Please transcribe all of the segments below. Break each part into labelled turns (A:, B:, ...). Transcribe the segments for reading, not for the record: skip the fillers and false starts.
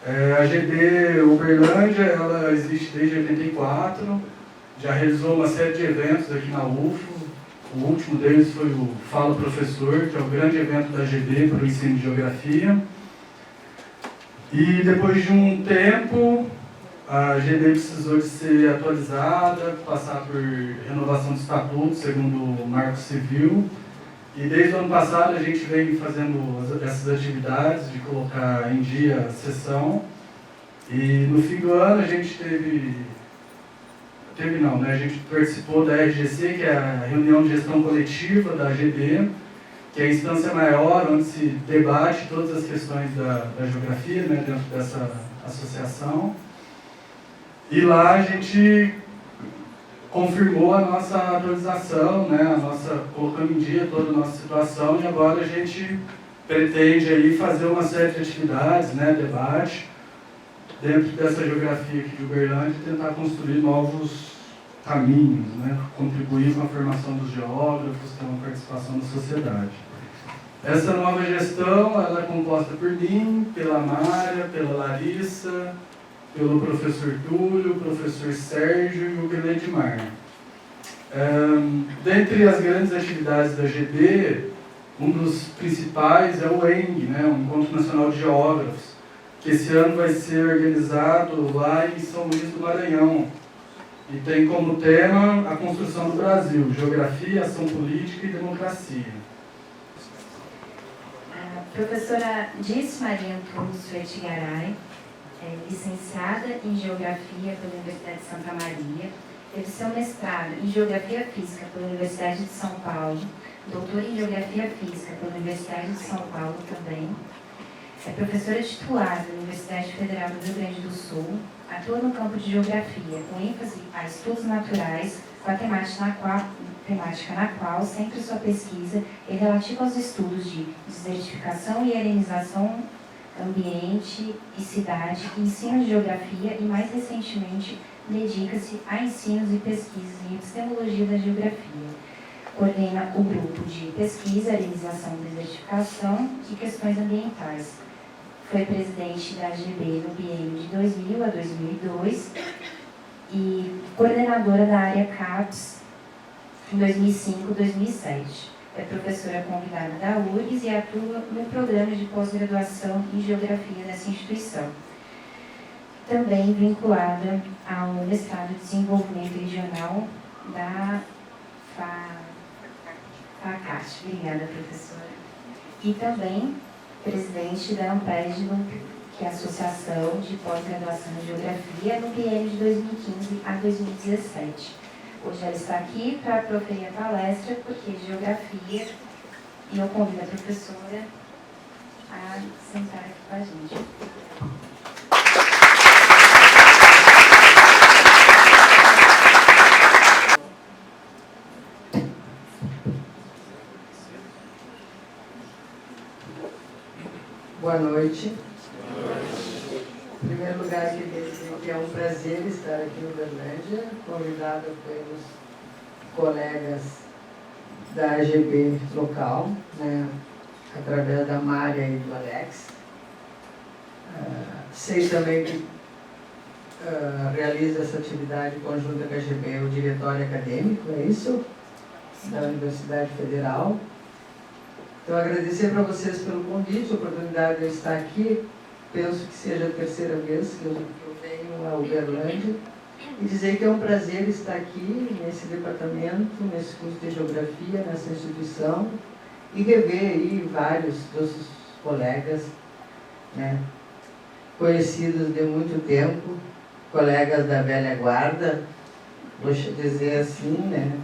A: A GB Uberlândia, ela existe desde 84, já realizou uma série de eventos aqui na UFO. O último deles foi o Fala Professor, que é o grande evento da GB para o ensino de geografia. E depois de um tempo, a GB precisou de ser atualizada, passar por renovação de estatuto, segundo o Marco Civil. E desde o ano passado a gente vem fazendo essas atividades de colocar em dia a sessão. E no fim do ano a gente a gente participou da RGC, que é a reunião de gestão coletiva da GB, que é a instância maior onde se debate todas as questões da geografia, né, dentro dessa associação. E lá a gente confirmou a nossa atualização, né, colocando em dia toda a nossa situação, e agora a gente pretende aí fazer uma série de atividades, né, debate, dentro dessa geografia aqui de Uberlândia, e tentar construir novos caminhos, né, contribuir com a formação dos geógrafos, ter uma participação da sociedade. Essa nova gestão ela é composta por mim, pela Mária, pela Larissa, pelo professor Túlio, o professor Sérgio e o Gledimar. Dentre as grandes atividades da GB, um dos principais é o ENG, né, o Encontro Nacional de Geógrafos, que esse ano vai ser organizado lá em São Luís do Maranhão. E tem como tema a construção do Brasil, geografia, ação política e democracia.
B: A professora Dirce Maria Antunes Fertigaray é licenciada em Geografia pela Universidade de Santa Maria, teve seu mestrado em Geografia Física pela Universidade de São Paulo, doutora em Geografia Física pela Universidade de São Paulo também. É professora titular da Universidade Federal do Rio Grande do Sul, atua no campo de Geografia, com ênfase a estudos naturais, com a temática na qual centra sua pesquisa é relativa aos estudos de desertificação e arenização, ambiente e cidade, ensino de geografia e, mais recentemente, dedica-se a ensinos e pesquisas em epistemologia da geografia. Coordena o grupo de pesquisa, arenização e desertificação e questões ambientais. Foi presidente da GB no biênio de 2000 a 2002 e coordenadora da área CAPES em 2005 e 2007. É professora convidada da URGS e atua no programa de pós-graduação em Geografia dessa instituição. Também vinculada ao mestrado de Desenvolvimento Regional da FACAT. Obrigada, professora. E também presidente da AMPED, que é a Associação de Pós-Graduação em Geografia, no biênio de 2015 a 2017. Hoje ela está aqui para proferir a palestra, porque é geografia, e eu convido a professora a sentar aqui com a gente.
C: Boa noite. Em primeiro lugar, queria dizer que é um prazer estar aqui em Uberlândia, convidada pelos colegas da AGB local, né, através da Mária e do Alex. Sei também que realiza essa atividade conjunta com a AGB, o Diretório Acadêmico, é isso? Da Universidade Federal. Então, agradecer para vocês pelo convite, a oportunidade de eu estar aqui. Penso que seja a terceira vez que eu venho a Uberlândia. E dizer que é um prazer estar aqui nesse departamento, nesse curso de Geografia, nessa instituição, e rever aí vários dos colegas, né, conhecidos de muito tempo, colegas da velha guarda, vou dizer assim, né,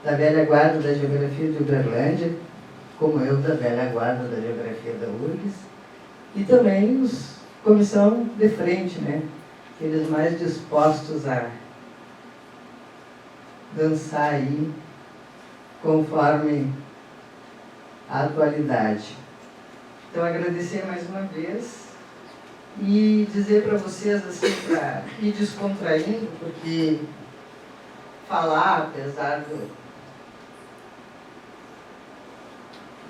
C: da velha guarda da Geografia de Uberlândia, como eu da velha guarda da Geografia da URGS, e também os comissão de frente, né, aqueles mais dispostos a dançar aí conforme a atualidade. Então, agradecer mais uma vez e dizer para vocês, assim, para ir descontraindo, porque falar, apesar do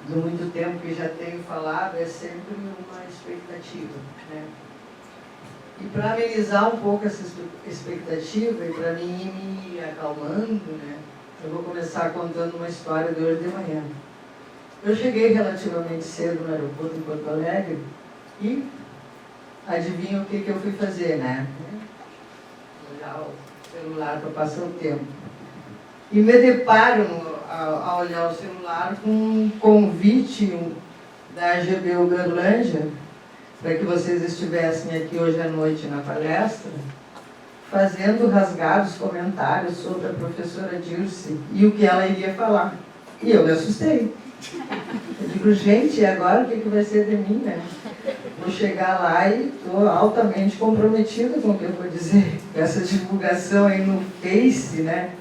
C: muito tempo que já tenho falado, é sempre uma expectativa, né? E para amenizar um pouco essa expectativa e para mim ir me acalmando, né, eu vou começar contando uma história de hoje de manhã. Eu cheguei relativamente cedo no aeroporto em Porto Alegre e adivinha o que eu fui fazer, né? Olhar o celular para passar o tempo. E me deparo, ao olhar o celular, com um convite da AGB Uberlândia para que vocês estivessem aqui hoje à noite na palestra, fazendo rasgados comentários sobre a professora Dirce e o que ela iria falar. E eu me assustei. Eu digo, gente, e agora o que vai ser de mim, né? Vou chegar lá e estou altamente comprometida com o que eu vou dizer. Essa divulgação aí no Face, né?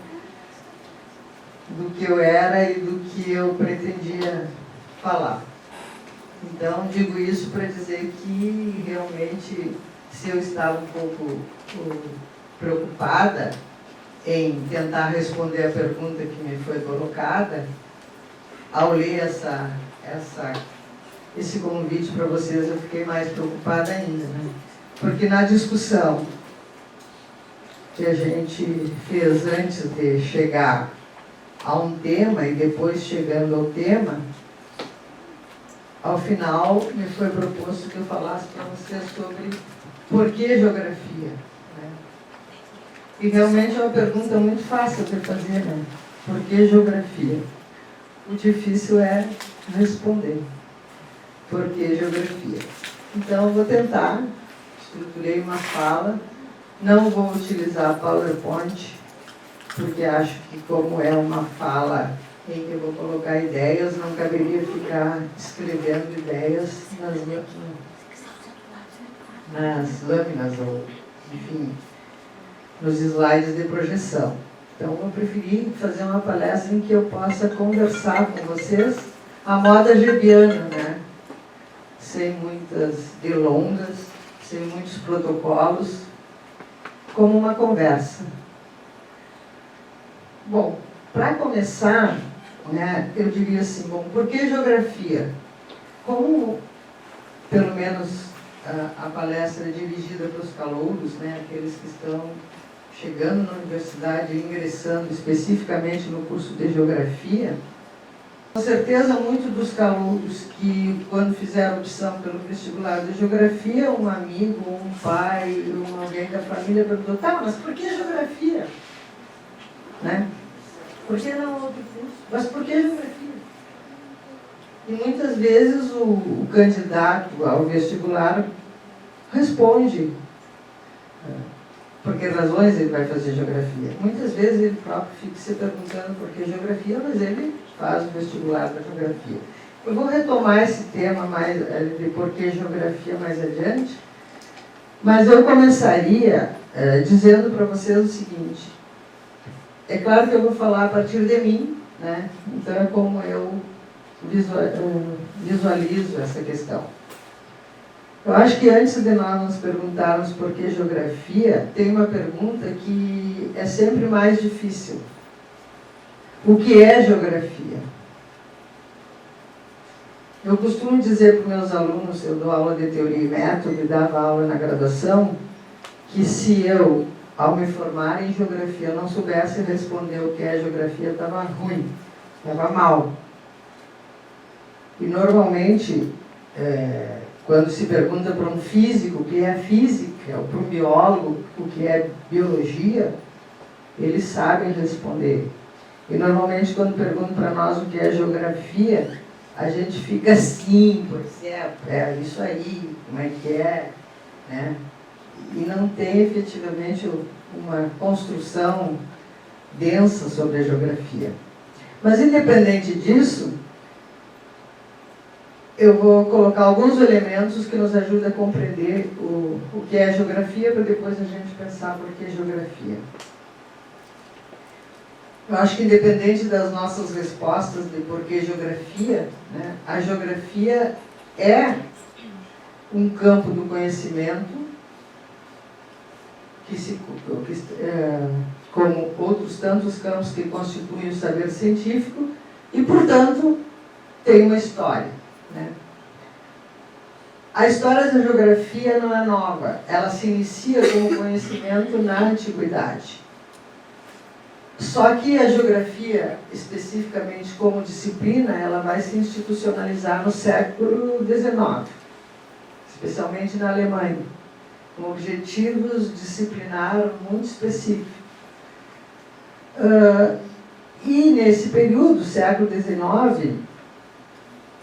C: Do que eu era e do que eu pretendia falar. Então, digo isso para dizer que realmente, se eu estava um pouco preocupada em tentar responder a pergunta que me foi colocada, ao ler esse convite para vocês, eu fiquei mais preocupada ainda, né? Porque na discussão que a gente fez antes de chegar a um tema e depois chegando ao tema, ao final me foi proposto que eu falasse para vocês sobre por que geografia, né? E realmente é uma pergunta muito fácil de fazer, né? Por que geografia? O difícil é responder. Por que geografia? Então, eu vou tentar, estruturei uma fala, não vou utilizar PowerPoint, porque acho que como é uma fala em que eu vou colocar ideias, não caberia ficar escrevendo ideias nas lâminas, ou, enfim, nos slides de projeção. Então, eu preferi fazer uma palestra em que eu possa conversar com vocês à moda gebiana, né? Sem muitas delongas, sem muitos protocolos, como uma conversa. Bom, para começar, né, eu diria assim, bom, por que geografia? Como, pelo menos, a palestra é dirigida para os calouros, né, aqueles que estão chegando na universidade e ingressando especificamente no curso de geografia, com certeza muitos dos calouros que, quando fizeram opção pelo vestibular de geografia, um amigo, um pai, alguém da família perguntou, tá, mas por que geografia? Né? Por que não outro curso? Mas por que geografia? E muitas vezes o candidato ao vestibular responde por que razões ele vai fazer geografia. Muitas vezes ele próprio fica se perguntando por que geografia, mas ele faz o vestibular da geografia. Eu vou retomar esse tema mais, de por que geografia mais adiante, mas eu começaria dizendo para vocês o seguinte. É claro que eu vou falar a partir de mim, né? Então é como eu visualizo essa questão. Eu acho que antes de nós nos perguntarmos por que geografia, tem uma pergunta que é sempre mais difícil. O que é geografia? Eu costumo dizer para os meus alunos, eu dou aula de teoria e método e dava aula na graduação, que se eu, ao me formar em geografia, não soubesse responder o que é geografia, estava ruim, estava mal. E normalmente, quando se pergunta para um físico o que é física, ou para um biólogo o que é biologia, eles sabem responder. E normalmente quando perguntam para nós o que é geografia, a gente fica assim, pois é isso aí, como é que é, né? E não tem efetivamente uma construção densa sobre a geografia. Mas independente disso, eu vou colocar alguns elementos que nos ajudam a compreender o que é geografia, para depois a gente pensar por que geografia. Eu acho que independente das nossas respostas de por que geografia, né, a geografia é um campo do conhecimento como outros tantos campos que constituem o saber científico e, portanto, tem uma história, né? A história da geografia não é nova, ela se inicia como conhecimento na antiguidade. Só que a geografia, especificamente como disciplina, ela vai se institucionalizar no século XIX, especialmente na Alemanha, com objetivos disciplinares muito específicos. E nesse período, século XIX,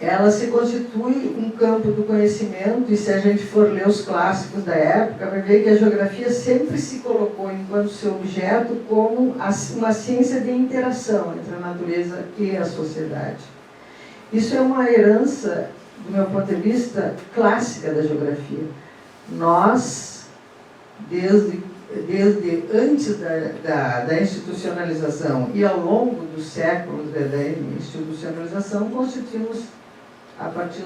C: ela se constitui um campo do conhecimento, e se a gente for ler os clássicos da época, vai ver que a geografia sempre se colocou enquanto seu objeto como uma ciência de interação entre a natureza e a sociedade. Isso é uma herança, do meu ponto de vista, clássica da geografia. Nós, desde antes da institucionalização e ao longo dos séculos da institucionalização, constituímos, a partir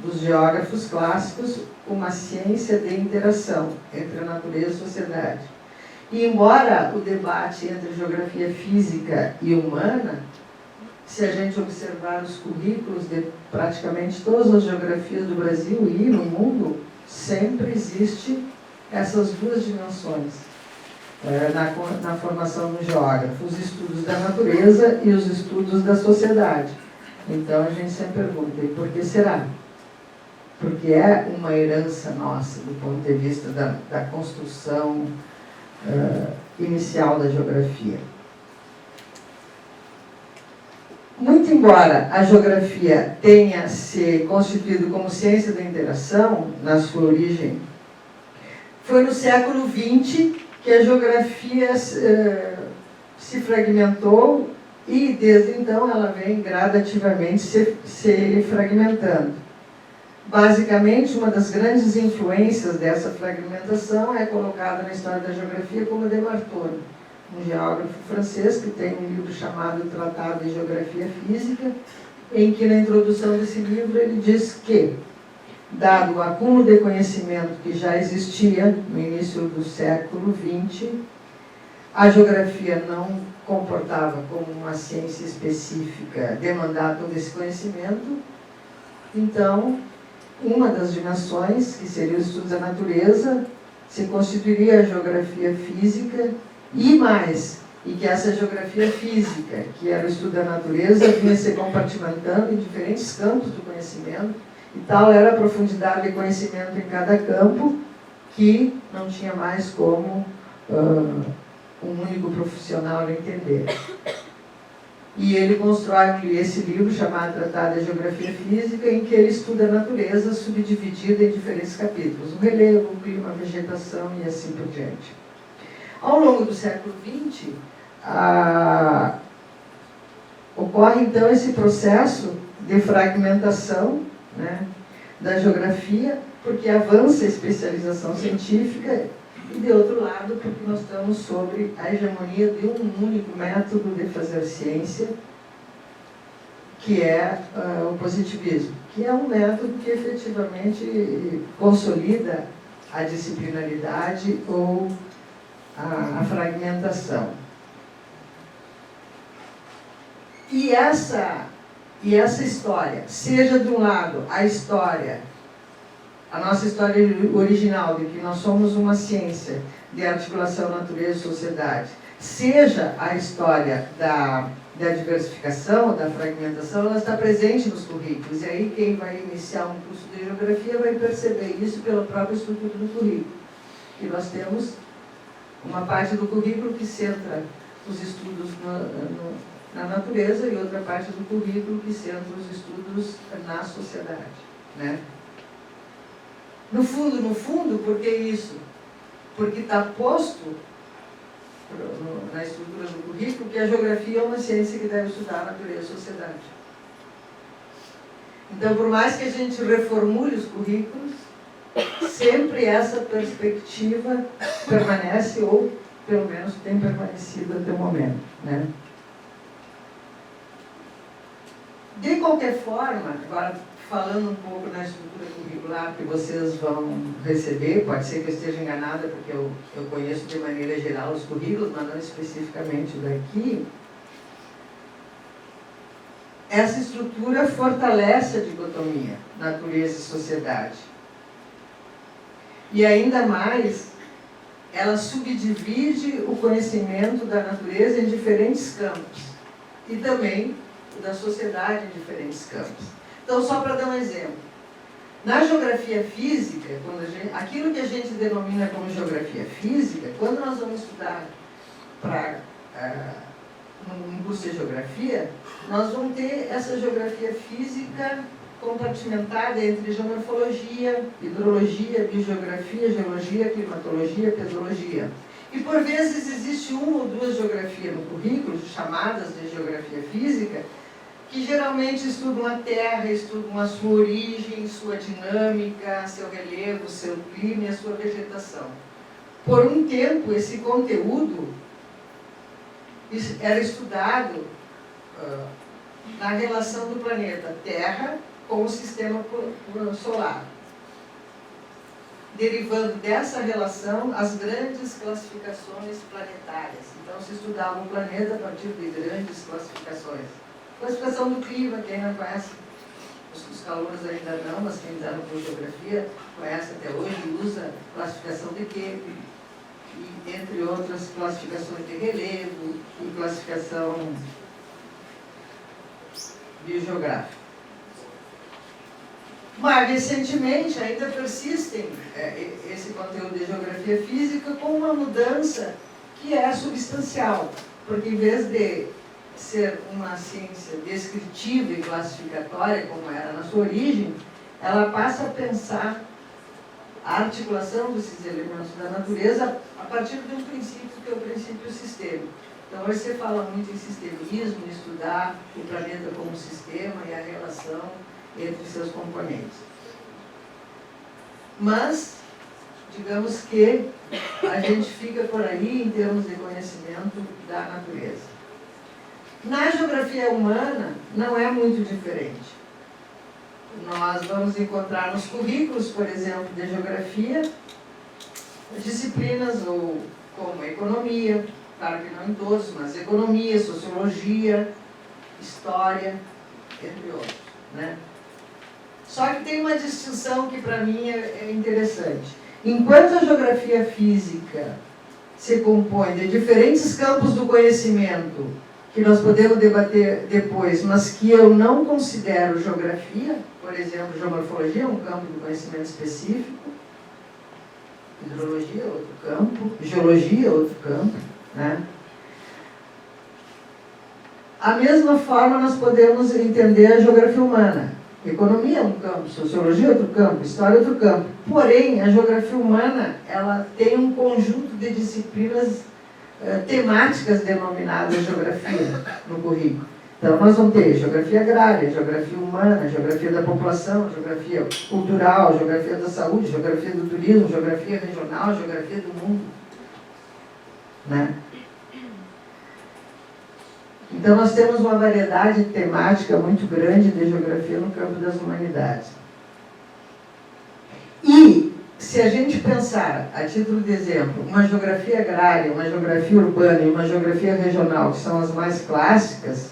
C: dos geógrafos clássicos, uma ciência de interação entre a natureza e a sociedade. E embora o debate entre geografia física e humana, se a gente observar os currículos de praticamente todas as geografias do Brasil e no mundo, sempre existe essas duas dimensões na formação do geógrafo, os estudos da natureza e os estudos da sociedade. Então a gente sempre pergunta, e por que será? Porque é uma herança nossa, do ponto de vista da construção inicial da geografia. Muito embora a geografia tenha se constituído como ciência da interação, na sua origem, foi no século XX que a geografia se fragmentou e, desde então, ela vem gradativamente se fragmentando. Basicamente, uma das grandes influências dessa fragmentação é colocada na história da geografia como Desmartoni, um geógrafo francês que tem um livro chamado Tratado de Geografia Física, em que, na introdução desse livro, ele diz que, dado o acúmulo de conhecimento que já existia no início do século XX, a geografia não comportava como uma ciência específica demandar todo esse conhecimento. Então, uma das dimensões, que seria o estudo da natureza, se constituiria a geografia física e que essa geografia física, que era o estudo da natureza, vinha se compartimentando em diferentes campos do conhecimento, e tal era a profundidade de conhecimento em cada campo, que não tinha mais como um único profissional entender. E ele constrói esse livro chamado Tratado de Geografia Física, em que ele estuda a natureza subdividida em diferentes capítulos: o relevo, o clima, a vegetação e assim por diante. Ao longo do século XX, ocorre então esse processo de fragmentação, né, da geografia, porque avança a especialização científica, e de outro lado, porque nós estamos sobre a hegemonia de um único método de fazer ciência, que é o positivismo, que é um método que efetivamente consolida a disciplinaridade ou a fragmentação. E essa história, seja de um lado a nossa história original, de que nós somos uma ciência de articulação natureza-sociedade, seja a história da diversificação, da fragmentação, ela está presente nos currículos. E aí quem vai iniciar um curso de geografia vai perceber isso pela própria estrutura do currículo. E nós temos uma parte do currículo que centra os estudos na natureza e outra parte do currículo que centra os estudos na sociedade, né? No fundo, por que isso? Porque está posto na estrutura do currículo que a geografia é uma ciência que deve estudar a natureza e a sociedade. Então, por mais que a gente reformule os currículos, sempre essa perspectiva permanece, ou pelo menos tem permanecido até o momento, né? De qualquer forma, agora falando um pouco na estrutura curricular que vocês vão receber, pode ser que eu esteja enganada, porque eu conheço de maneira geral os currículos, mas não especificamente daqui. essa estrutura fortalece a dicotomia natureza e sociedade. E ainda mais, ela subdivide o conhecimento da natureza em diferentes campos e também o da sociedade em diferentes campos. Então, só para dar um exemplo, na geografia física, aquilo que a gente denomina como geografia física, quando nós vamos estudar num curso de geografia, nós vamos ter essa geografia física compartimentada entre geomorfologia, hidrologia, biogeografia, geologia, climatologia, pedologia. E por vezes existe uma ou duas geografias no currículo, chamadas de geografia física, que geralmente estudam a Terra, estudam a sua origem, sua dinâmica, seu relevo, seu clima e a sua vegetação. Por um tempo, esse conteúdo era estudado na relação do planeta Terra com o sistema solar, derivando dessa relação as grandes classificações planetárias. Então, se estudava o planeta a partir de grandes classificações. Classificação do clima, quem não conhece, os calouros ainda não, mas quem dá por geografia conhece até hoje, usa classificação de Kepp, e, entre outras classificações de relevo e classificação biogeográfica. Mas, recentemente, ainda persistem esse conteúdo de geografia física com uma mudança que é substancial, porque em vez de ser uma ciência descritiva e classificatória, como era na sua origem, ela passa a pensar a articulação desses elementos da natureza a partir de um princípio que é o princípio sistêmico. Então, hoje você fala muito em sistemismo, em estudar o planeta como sistema e a relação entre seus componentes. Mas, digamos que a gente fica por aí em termos de conhecimento da natureza. Na geografia humana, não é muito diferente. Nós vamos encontrar nos currículos, por exemplo, de geografia, disciplinas como economia, claro que não em todos, mas economia, sociologia, história, entre outros, né? Só que tem uma distinção que para mim é interessante. Enquanto a geografia física se compõe de diferentes campos do conhecimento, que nós podemos debater depois, mas que eu não considero geografia, por exemplo, geomorfologia é um campo de conhecimento específico, hidrologia é outro campo, geologia é outro campo, né? A mesma forma nós podemos entender a geografia humana. Economia é um campo, sociologia é outro campo, história é outro campo. Porém, a geografia humana, ela tem um conjunto de disciplinas temáticas denominadas geografia no currículo. Então, nós vamos ter geografia agrária, geografia humana, geografia da população, geografia cultural, geografia da saúde, geografia do turismo, geografia regional, geografia do mundo, né? Então, nós temos uma variedade temática muito grande de geografia no campo das humanidades. E, se a gente pensar, a título de exemplo, uma geografia agrária, uma geografia urbana e uma geografia regional, que são as mais clássicas,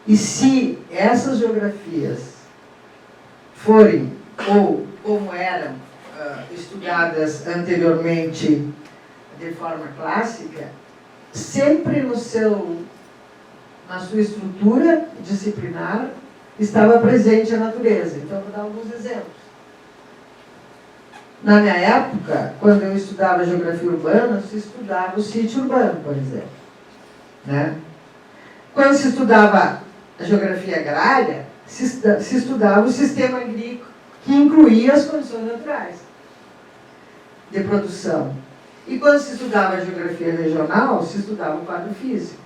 C: e se essas geografias forem, ou como eram estudadas anteriormente de forma clássica, sempre na sua estrutura disciplinar estava presente a natureza. Então, vou dar alguns exemplos. Na minha época, quando eu estudava geografia urbana, se estudava o sítio urbano, por exemplo, né? Quando se estudava a geografia agrária, se estudava o sistema agrícola, que incluía as condições naturais de produção. E quando se estudava a geografia regional, se estudava o quadro físico.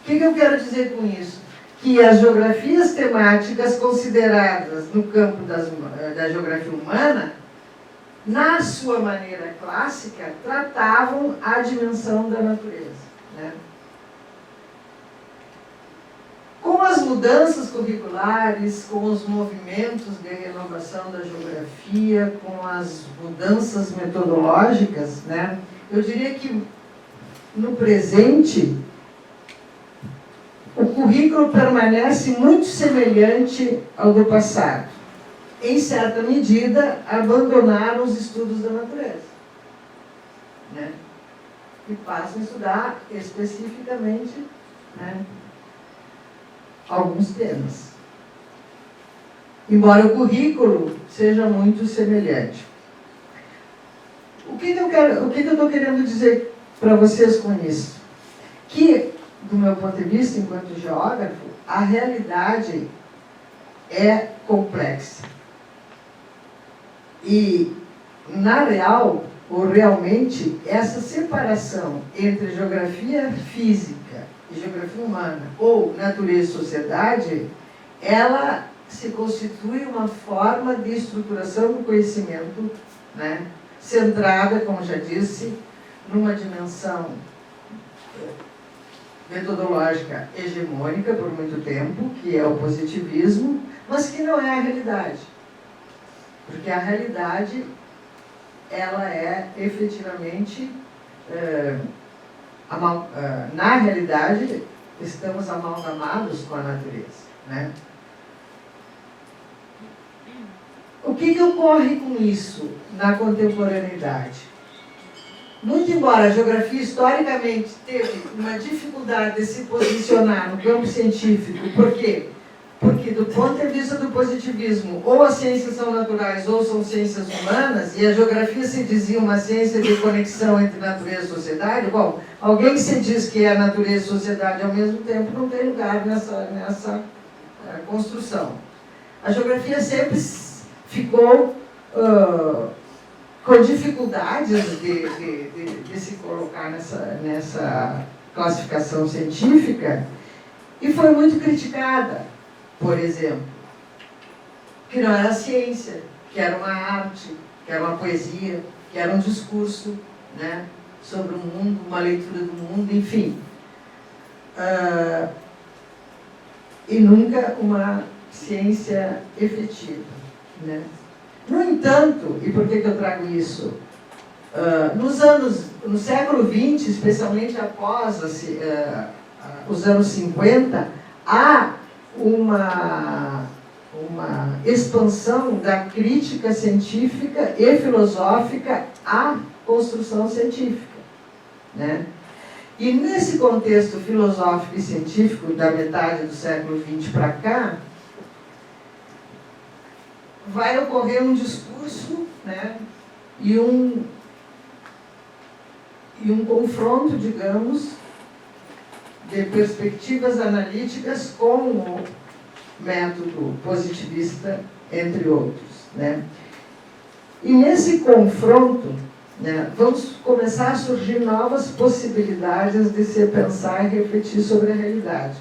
C: O que eu quero dizer com isso? Que as geografias temáticas consideradas no campo da geografia humana, na sua maneira clássica, tratavam a dimensão da natureza, né? Com as mudanças curriculares, com os movimentos de renovação da geografia, com as mudanças metodológicas, né? Eu diria que no presente o currículo permanece muito semelhante ao do passado. Em certa medida, abandonaram os estudos da natureza, né? E passam a estudar especificamente, né, alguns temas. Embora o currículo seja muito semelhante. O que eu estou querendo dizer para vocês com isso? Que, do meu ponto de vista, enquanto geógrafo, a realidade é complexa. E, na real, ou realmente, essa separação entre geografia física e geografia humana, ou natureza e sociedade, ela se constitui uma forma de estruturação do conhecimento, né, centrada, como já disse, numa dimensão metodológica hegemônica por muito tempo, que é o positivismo, mas que não é a realidade. Porque a realidade, ela é efetivamente, na realidade, estamos amalgamados com a natureza, né? O que ocorre com isso na contemporaneidade? Muito embora a geografia historicamente teve uma dificuldade de se posicionar no campo científico, por quê? Porque do ponto de vista do positivismo, ou as ciências são naturais ou são ciências humanas, e a geografia se dizia uma ciência de conexão entre natureza e sociedade, bom, alguém que se diz que é natureza e sociedade ao mesmo tempo não tem lugar nessa construção. A geografia sempre ficou com dificuldades de se colocar nessa classificação científica e foi muito criticada, por exemplo, que não era ciência, que era uma arte, que era uma poesia, que era um discurso, né, sobre o mundo, uma leitura do mundo, enfim. E nunca uma ciência efetiva, né? No entanto, e por que eu trago isso? No século XX, especialmente após os anos 50, há uma expansão da crítica científica e filosófica à construção científica, né? E nesse contexto filosófico e científico da metade do século XX para cá, vai ocorrer um discurso, né, e um confronto, digamos, de perspectivas analíticas com o método positivista, entre outros, né? E nesse confronto, né, vão começar a surgir novas possibilidades de se pensar e refletir sobre a realidade.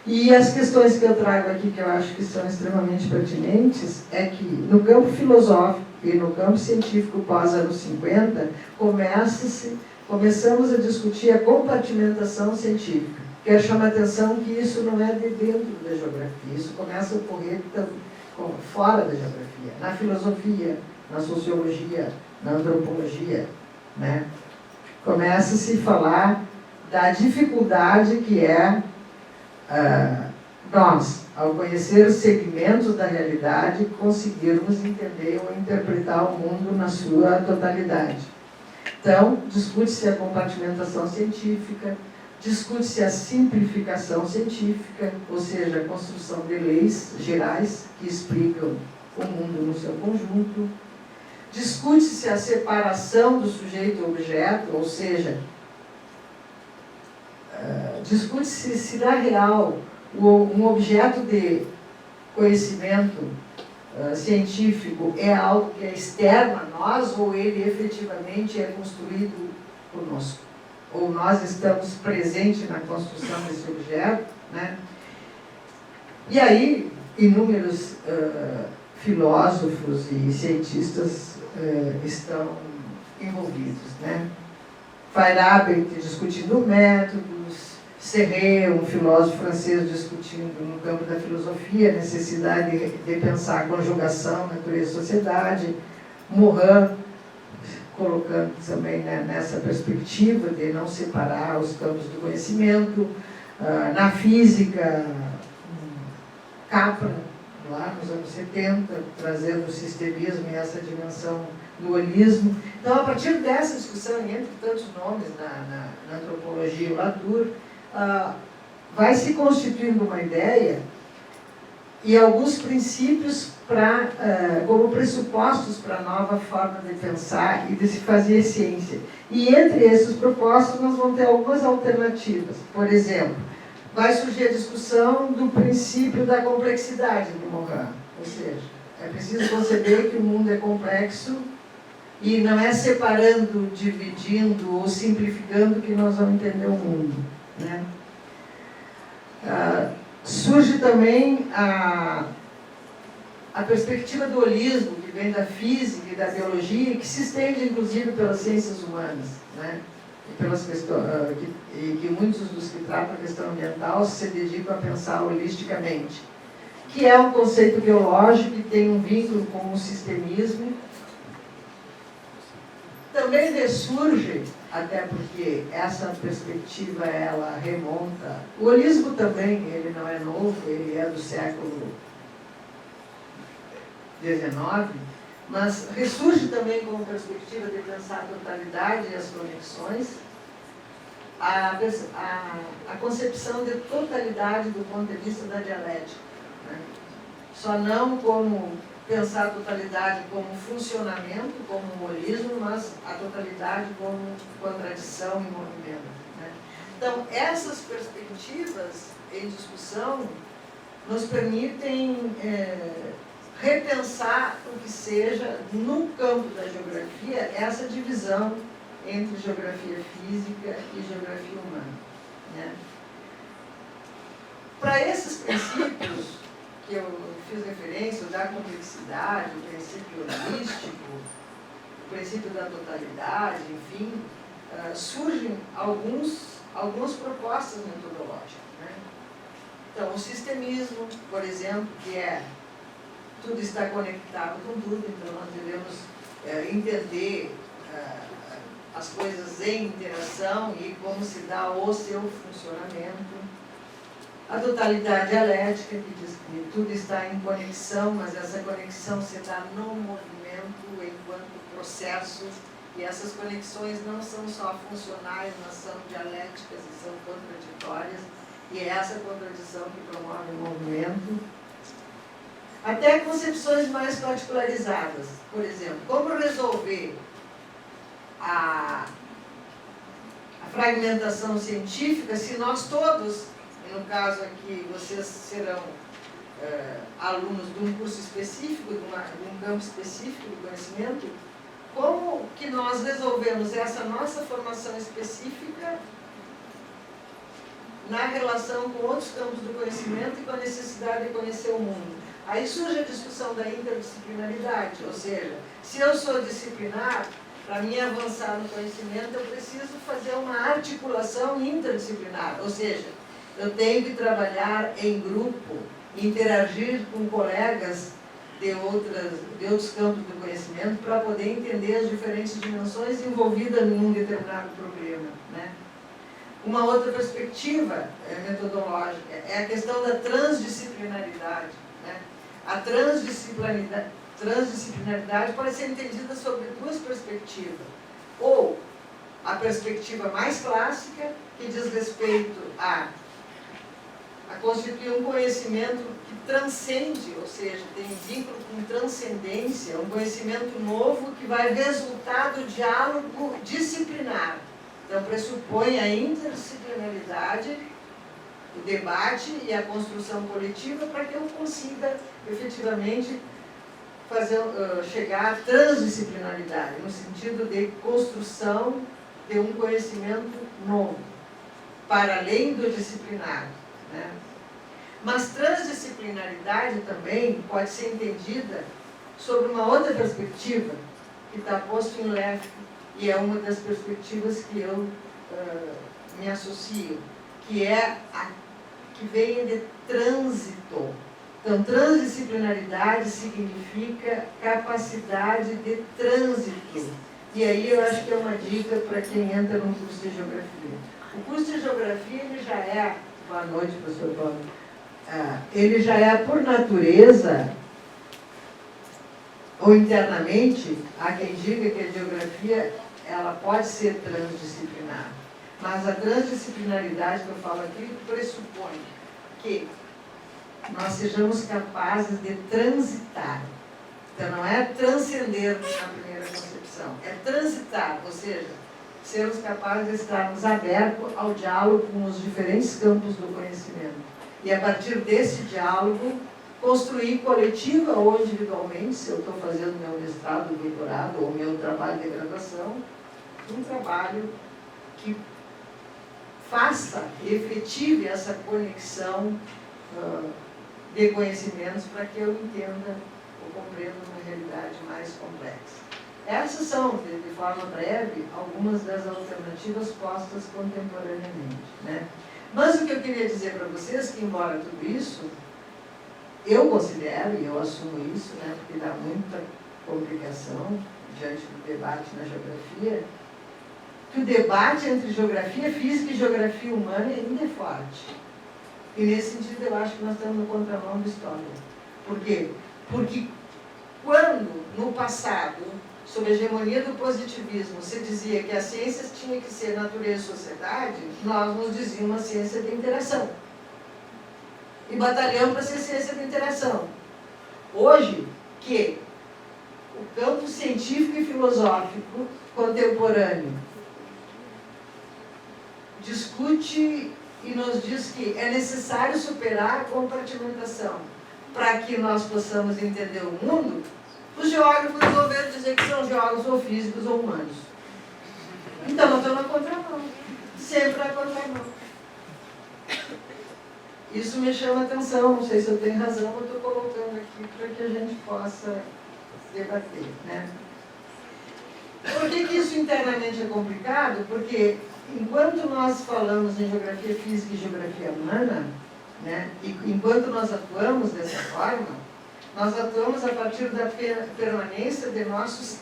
C: E as questões que eu trago aqui, que eu acho que são extremamente pertinentes, é que no campo filosófico e no campo científico pós-anos 50, começamos a discutir a compartimentação científica. Quero chamar a atenção que isso não é de dentro da geografia, isso começa a ocorrer fora da geografia, na filosofia, na sociologia, na antropologia, né? Começa-se a falar da dificuldade que é nós, ao conhecer os segmentos da realidade, conseguirmos entender ou interpretar o mundo na sua totalidade. Então, discute-se a compartimentação científica, discute-se a simplificação científica, ou seja, a construção de leis gerais que explicam o mundo no seu conjunto. Discute-se a separação do sujeito-objeto, ou seja, discute-se se na real um objeto de conhecimento científico é algo que é externo a nós ou ele efetivamente é construído conosco, ou nós estamos presentes na construção desse objeto, né? E aí inúmeros filósofos e cientistas estão envolvidos, né? Feyerabend discutindo métodos, Serret, um filósofo francês, discutindo no campo da filosofia a necessidade de pensar a conjugação, natureza e sociedade, Morin colocando também, né, nessa perspectiva de não separar os campos do conhecimento, Na física, Capra, lá nos anos 70, trazendo o sistemismo e essa dimensão do holismo. Então, a partir dessa discussão, entre tantos nomes na antropologia, o Latour, vai se constituindo uma ideia e alguns princípios como pressupostos para a nova forma de pensar e de se fazer ciência. E entre esses propósitos nós vamos ter algumas alternativas. Por exemplo, vai surgir a discussão do princípio da complexidade de Morin. Ou seja, é preciso conceber que o mundo é complexo e não é separando, dividindo ou simplificando que nós vamos entender o mundo, né? Surge também a perspectiva do holismo, que vem da física e da biologia, e que se estende, inclusive, pelas ciências humanas, né? E que muitos dos que tratam a questão ambiental se dedicam a pensar holisticamente, que é um conceito biológico que tem um vínculo com o sistemismo. Também ressurge, até porque essa perspectiva ela remonta. O holismo também, ele não é novo, ele é do século XIX, mas ressurge também como perspectiva de pensar a totalidade e as conexões, a concepção de totalidade do ponto de vista da dialética, né? Só não como pensar a totalidade como funcionamento, como um holismo, mas a totalidade como contradição e movimento, né? Então, essas perspectivas em discussão nos permitem repensar o que seja, no campo da geografia, essa divisão entre geografia física e geografia humana, né? Para esses princípios que eu fiz referência, o da complexidade, o princípio holístico, o princípio da totalidade, enfim, surgem algumas propostas metodológicas, né? Então, o sistemismo, por exemplo, que é tudo está conectado com tudo, então nós devemos entender as coisas em interação e como se dá o seu funcionamento. A totalidade dialética, que diz que tudo está em conexão, mas essa conexão se dá no movimento enquanto processo, e essas conexões não são só funcionais, mas são dialéticas e são contraditórias, e é essa contradição que promove o movimento. Até concepções mais particularizadas, por exemplo, como resolver a fragmentação científica se nós todos, no caso aqui, vocês serão alunos de um curso específico, de um campo específico de conhecimento, como que nós resolvemos essa nossa formação específica na relação com outros campos do conhecimento e com a necessidade de conhecer o mundo. Aí surge a discussão da interdisciplinaridade, ou seja, se eu sou disciplinar, para mim avançar no conhecimento, eu preciso fazer uma articulação interdisciplinar, ou seja, eu tenho que trabalhar em grupo, interagir com colegas de outros campos do conhecimento para poder entender as diferentes dimensões envolvidas em um determinado problema, né? Uma outra perspectiva metodológica é a questão da transdisciplinaridade, né? A transdisciplinaridade pode ser entendida sob duas perspectivas. Ou a perspectiva mais clássica, que diz respeito a constituir um conhecimento que transcende, ou seja, tem vínculo com transcendência, um conhecimento novo que vai resultar do diálogo disciplinar. Então, pressupõe a interdisciplinaridade, o debate e a construção coletiva para que eu consiga, efetivamente, chegar à transdisciplinaridade, no sentido de construção de um conhecimento novo, para além do disciplinar, né? Mas transdisciplinaridade também pode ser entendida sobre uma outra perspectiva, que está posto em Leff, e é uma das perspectivas que eu me associo, que é a que vem de trânsito. Então, transdisciplinaridade significa capacidade de trânsito. E aí eu acho que é uma dica para quem entra no curso de Geografia. O curso de Geografia ele já é Boa noite, professor Paulo. Ele já é, por natureza, ou internamente, há quem diga que a geografia ela pode ser transdisciplinar. Mas a transdisciplinaridade que eu falo aqui pressupõe que nós sejamos capazes de transitar. Então, não é transcender a primeira concepção, é transitar, ou seja, sermos capazes de estarmos abertos ao diálogo com os diferentes campos do conhecimento. E, a partir desse diálogo, construir coletiva ou individualmente, se eu estou fazendo meu mestrado, doutorado ou meu trabalho de graduação, um trabalho que faça e efetive essa conexão de conhecimentos para que eu entenda ou compreenda uma realidade mais complexa. Essas são, de forma breve, algumas das alternativas postas contemporaneamente, né? Mas o que eu queria dizer para vocês, que embora tudo isso, eu considero, e eu assumo isso, né, porque dá muita complicação diante do debate na geografia, que o debate entre geografia física e geografia humana ainda é forte. E nesse sentido eu acho que nós estamos no contramão da história. Por quê? Porque quando, no passado, sob a hegemonia do positivismo, se dizia que a ciência tinha que ser natureza e sociedade, nós nos dizíamos a ciência de interação. E batalhamos para ser ciência de interação. Hoje, que o campo científico e filosófico contemporâneo discute e nos diz que é necessário superar a compartimentação para que nós possamos entender o mundo, os geógrafos resolveram dizer que são geógrafos ou físicos ou humanos. Então, nós estamos na contramão. Sempre na contramão. Isso me chama a atenção, não sei se eu tenho razão, eu estou colocando aqui para que a gente possa debater, né? Por que isso internamente é complicado? Porque enquanto nós falamos em geografia física e geografia humana, né, e enquanto nós atuamos dessa forma, nós atuamos a partir da permanência de nossas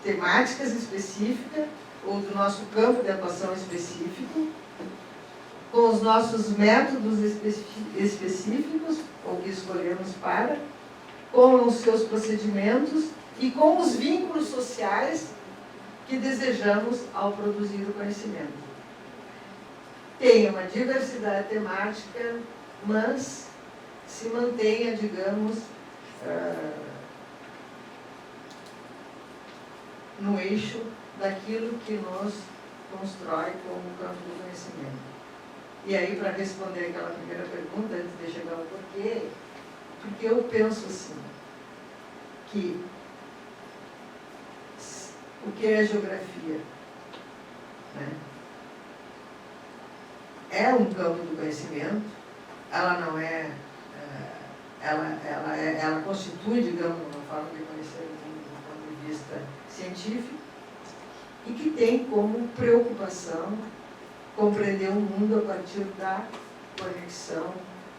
C: temáticas específicas, ou do nosso campo de atuação específico, com os nossos métodos específicos, ou que escolhemos para, com os seus procedimentos e com os vínculos sociais que desejamos ao produzir o conhecimento. Tem uma diversidade temática, mas se mantenha, digamos, no eixo daquilo que nos constrói como campo do conhecimento. E aí, para responder aquela primeira pergunta, antes de chegar ao porquê, porque eu penso assim, que o que é geografia? Né? É um campo do conhecimento, ela não é, ela constitui, digamos, uma forma de conhecer o mundo do ponto de vista científico, e que tem como preocupação compreender o mundo a partir da conexão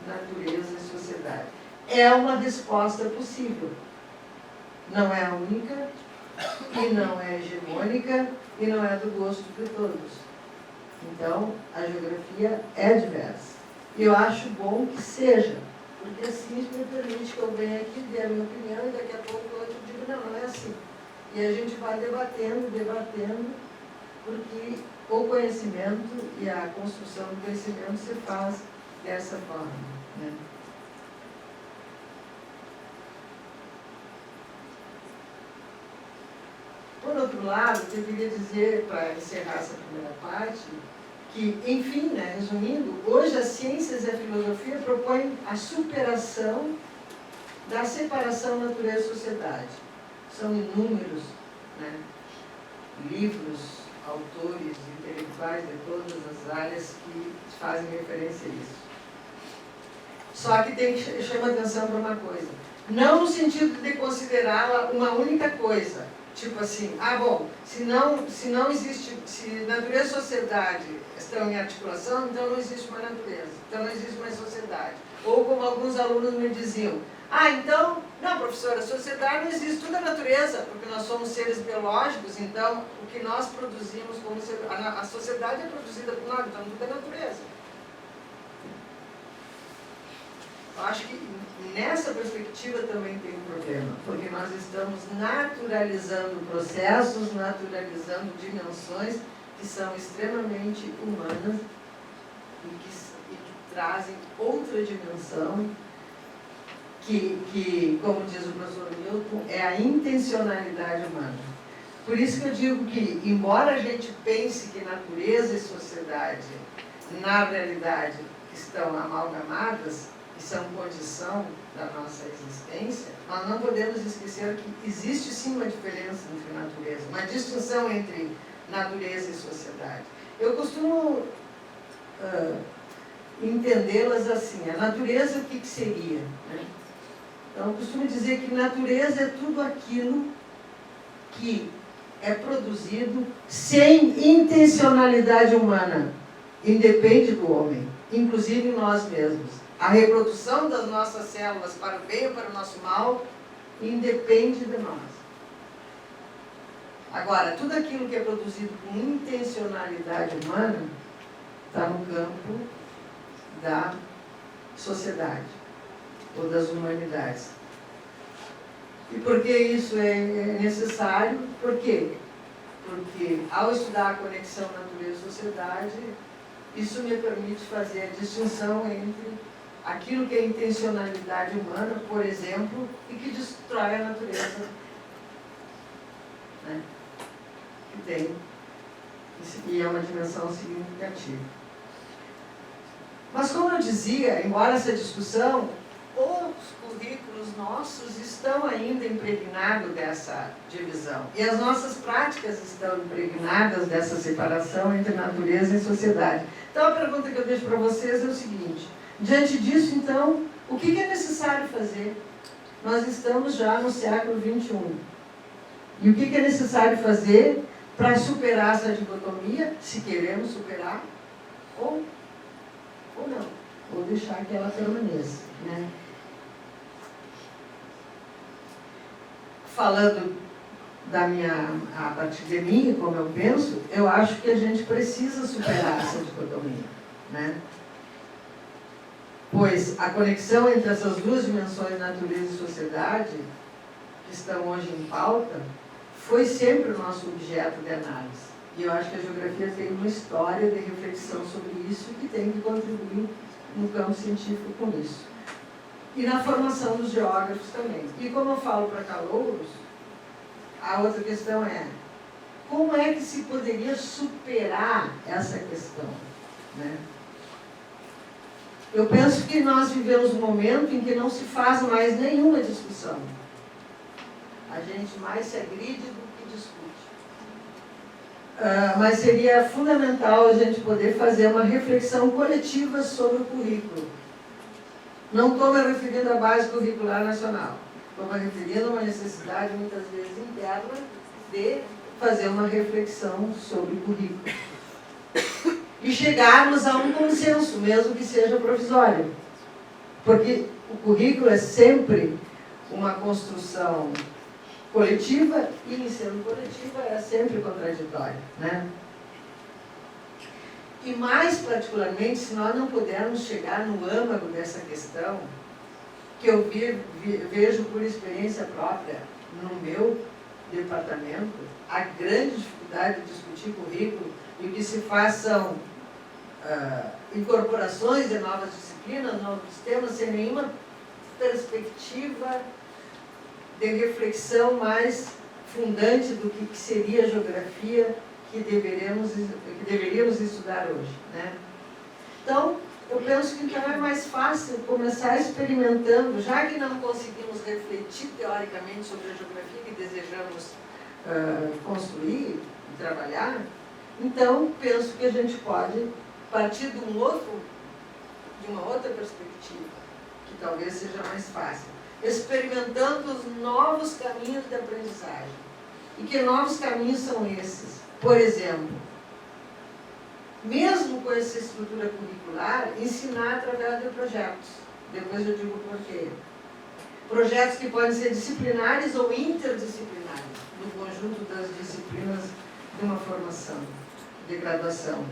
C: natureza e sociedade. É uma resposta possível. Não é a única, e não é hegemônica, e não é do gosto de todos. Então, a geografia é diversa. E eu acho bom que seja, porque assim isso me permite que eu venha aqui, dê a minha opinião, e daqui a pouco o outro diga, não, não é assim. E a gente vai debatendo, porque o conhecimento e a construção do conhecimento se faz dessa forma, né? Por outro lado, eu queria dizer, para encerrar essa primeira parte, que, enfim, né, resumindo, hoje as ciências e a filosofia propõem a superação da separação natureza-sociedade. São inúmeros, né, livros, autores, intelectuais de todas as áreas que fazem referência a isso. Só que tem que chamar atenção para uma coisa. Não no sentido de considerá-la uma única coisa. Tipo assim, se não existe, se natureza e sociedade estão em articulação, então não existe mais natureza, então não existe mais sociedade. Ou como alguns alunos me diziam, Ah, então, não, professora, a sociedade não existe, tudo é natureza, porque nós somos seres biológicos, então o que nós produzimos como ser, a sociedade é produzida por nós, então tudo é natureza. Eu acho que nessa perspectiva também tem um problema, porque nós estamos naturalizando processos, naturalizando dimensões que são extremamente humanas e que trazem outra dimensão que, como diz o professor Milton, é a intencionalidade humana. Por isso que eu digo que, embora a gente pense que natureza e sociedade, na realidade, estão amalgamadas, e são condição da nossa existência, nós não podemos esquecer que existe sim uma diferença entre natureza, uma distinção entre natureza e sociedade. Eu costumo entendê-las assim, a natureza o que seria? Né? Então, eu costumo dizer que natureza é tudo aquilo que é produzido sem intencionalidade humana, independe do homem, inclusive nós mesmos. A reprodução das nossas células para o bem ou para o nosso mal independe de nós. Agora, tudo aquilo que é produzido com intencionalidade humana está no campo da sociedade ou das humanidades. E por que isso é necessário? Por quê? Porque ao estudar a conexão natureza-sociedade, isso me permite fazer a distinção entre aquilo que é intencionalidade humana, por exemplo, e que destrói a natureza, né? Que tem, e é uma dimensão significativa. Mas como eu dizia, embora essa discussão, os currículos nossos estão ainda impregnados dessa divisão. E as nossas práticas estão impregnadas dessa separação entre natureza e sociedade. Então a pergunta que eu deixo para vocês é o seguinte: diante disso, então, o que é necessário fazer? Nós estamos já no século XXI. E o que é necessário fazer para superar essa dicotomia, se queremos superar, ou não, ou deixar que ela permaneça, né? Falando a partir de mim, como eu penso, eu acho que a gente precisa superar essa dicotomia, né? Pois a conexão entre essas duas dimensões, natureza e sociedade, que estão hoje em pauta, foi sempre o nosso objeto de análise. E eu acho que a geografia tem uma história de reflexão sobre isso que tem que contribuir no campo científico com isso. E na formação dos geógrafos também. E como eu falo para calouros, a outra questão é: como é que se poderia superar essa questão, né? Eu penso que nós vivemos um momento em que não se faz mais nenhuma discussão. A gente mais se agride do que discute. Mas seria fundamental a gente poder fazer uma reflexão coletiva sobre o currículo. Não estou me referindo à base curricular nacional. Estou me referindo a uma necessidade, muitas vezes interna, de fazer uma reflexão sobre o currículo. E chegarmos a um consenso, mesmo que seja provisório. Porque o currículo é sempre uma construção coletiva, e em sendo coletiva é sempre contraditória, né? E mais particularmente, se nós não pudermos chegar no âmago dessa questão, que eu vejo por experiência própria no meu departamento, a grande dificuldade de discutir currículo, e o que se faz são incorporações de novas disciplinas, novos temas, sem nenhuma perspectiva de reflexão mais fundante do que seria a geografia que deveríamos estudar hoje, né? Então, eu penso que então é mais fácil começar experimentando, já que não conseguimos refletir teoricamente sobre a geografia que desejamos construir e trabalhar, então penso que a gente pode partir de uma outra perspectiva, que talvez seja mais fácil, experimentando os novos caminhos de aprendizagem. E que novos caminhos são esses? Por exemplo, mesmo com essa estrutura curricular, ensinar através de projetos. Depois eu digo por quê. projetos que podem ser disciplinares ou interdisciplinares, no conjunto das disciplinas de uma formação de graduação.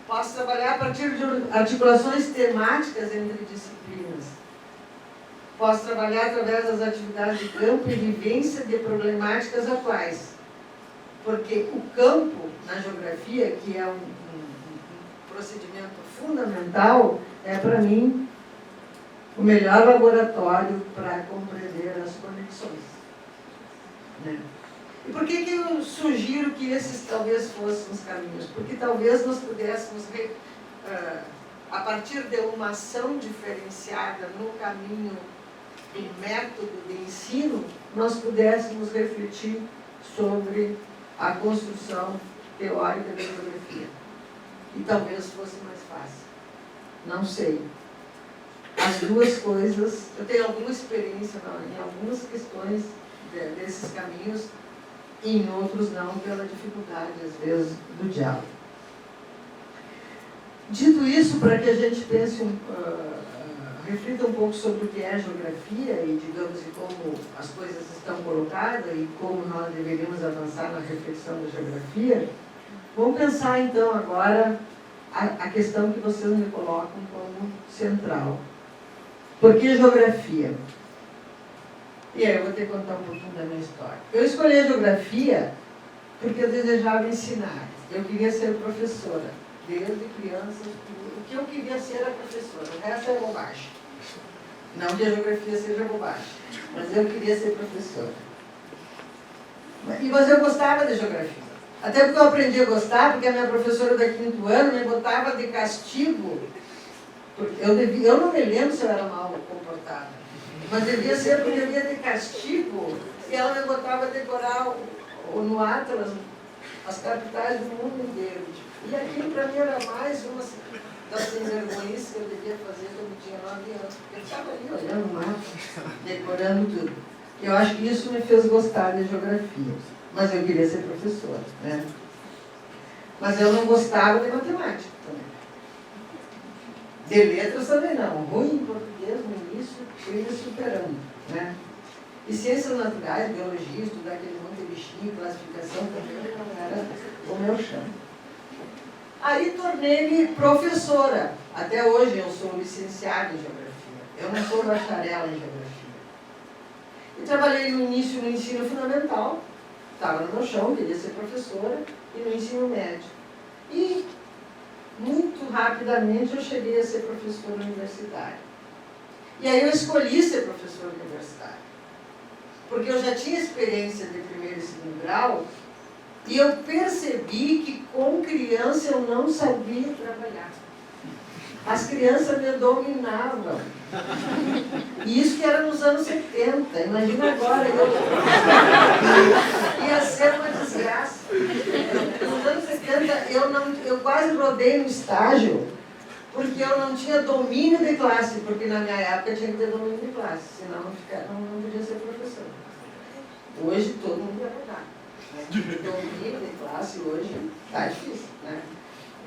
C: Posso trabalhar a partir de articulações temáticas entre disciplinas. Posso trabalhar através das atividades de campo e vivência de problemáticas atuais. Porque o campo, na geografia, que é um procedimento fundamental, é, para mim, o melhor laboratório para compreender as conexões. Né? E por que eu sugiro que esses talvez fossem os caminhos? Porque talvez nós pudéssemos, a partir de uma ação diferenciada no caminho do método de ensino, nós pudéssemos refletir sobre a construção teórica da geografia. E talvez fosse mais fácil. Não sei. As duas coisas, eu tenho alguma experiência em algumas questões desses caminhos, e em outros não, pela dificuldade, às vezes, do diálogo. Dito isso, para que a gente pense, reflita um pouco sobre o que é a geografia e, digamos, e como as coisas estão colocadas e como nós deveríamos avançar na reflexão da geografia, vamos pensar, então, agora a questão que vocês me colocam como central. Por que geografia? E aí eu vou ter que contar um pouquinho da minha história. Eu escolhi a geografia porque eu desejava ensinar. Eu queria ser professora. Desde criança, o que eu queria ser era professora. O resto é bobagem. Não que a geografia seja bobagem, mas eu queria ser professora. Mas eu gostava de geografia. Até porque eu aprendi a gostar, porque a minha professora do 5º ano me botava de castigo. Eu não me lembro se eu era mal comportada, mas devia ser porque devia ter castigo, e ela me botava a decorar no Atlas as capitais do mundo inteiro. E aquilo para mim era mais uma das sem-vergonhices que eu devia fazer quando eu tinha 9 anos, porque eu estava ali olhando o mapa, decorando tudo. Eu acho que isso me fez gostar de geografia, mas eu queria ser professora, né? Mas eu não gostava de matemática também. De letras também não. Ruim em português no início, fui me superando, né? E ciências naturais, biologia, estudar aquele monte de bichinho, classificação também não era o meu chão. Aí tornei-me professora. Até hoje eu sou licenciada em geografia. Eu não sou bacharel em geografia. E trabalhei no início no ensino fundamental. Estava no meu chão, queria ser professora, e no ensino médio. E muito rapidamente eu cheguei a ser professora universitária. E aí eu escolhi ser professora universitária. Porque eu já tinha experiência de 1º e 2º grau, e eu percebi que com criança eu não sabia trabalhar. As crianças me dominavam. E isso que era nos anos 70. Imagina agora, ia ser uma desgraça. Nos anos 70 eu quase rodei no estágio, porque eu não tinha domínio de classe, porque na minha época tinha que ter domínio de classe, senão não podia ser professor. Hoje todo mundo vai rodar. Domínio de classe hoje está difícil, né?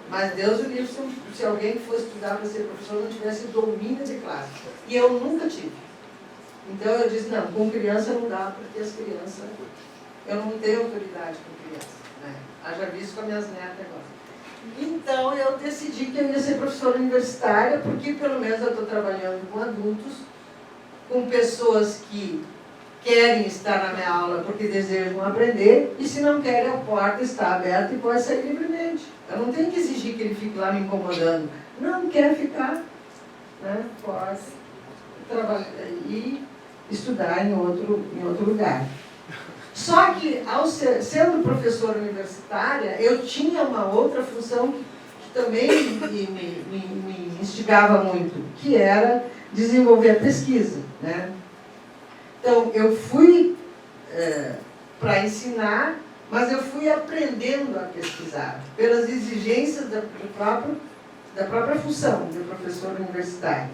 C: Mas Deus o livre se alguém fosse estudar para ser professor não tivesse domínio de classe. E eu nunca tive. Então eu disse, não, com criança não dá, porque as crianças, eu não tenho autoridade com criança, né? Haja visto com as minhas netas agora. Então eu decidi que eu ia ser professora universitária, porque pelo menos eu estou trabalhando com adultos, com pessoas que querem estar na minha aula porque desejam aprender, e se não querem, a porta está aberta e pode sair livremente. Eu não tenho que exigir que ele fique lá me incomodando. Não quer ficar, né? Pode trabalhar e estudar em outro lugar. Só que, sendo professora universitária, eu tinha uma outra função que também me instigava muito, que era desenvolver a pesquisa, né? Então, eu fui para ensinar, mas eu fui aprendendo a pesquisar, pelas exigências da própria função de professor universitário.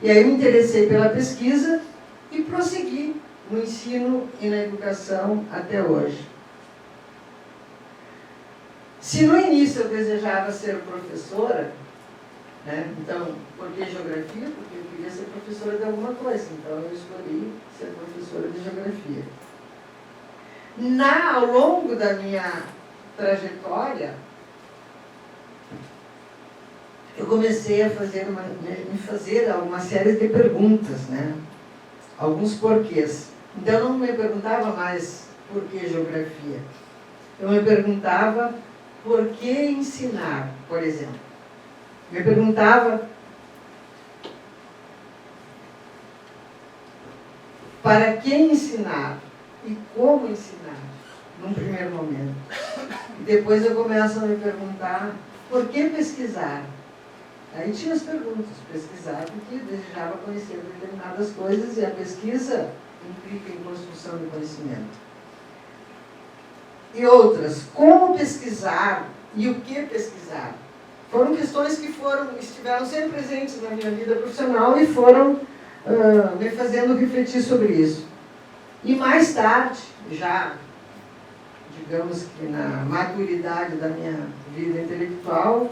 C: E aí me interessei pela pesquisa e prossegui no ensino e na educação até hoje. Se no início eu desejava ser professora, né? Então, por que geografia? Porque eu queria ser professora de alguma coisa, então eu escolhi ser professora de geografia. Ao longo da minha trajetória, eu comecei a me fazer uma série de perguntas, né? Alguns porquês. Então, eu não me perguntava mais por que geografia. Eu me perguntava por que ensinar, por exemplo. Me perguntava para quem ensinar e como ensinar, num primeiro momento. E depois eu começo a me perguntar por que pesquisar. Aí tinha as perguntas, pesquisar porque eu desejava conhecer determinadas coisas e a pesquisa implica em construção de conhecimento. E outras, como pesquisar e o que pesquisar. Foram questões que estiveram sempre presentes na minha vida profissional e foram me fazendo refletir sobre isso. E mais tarde, já, digamos que na maturidade da minha vida intelectual,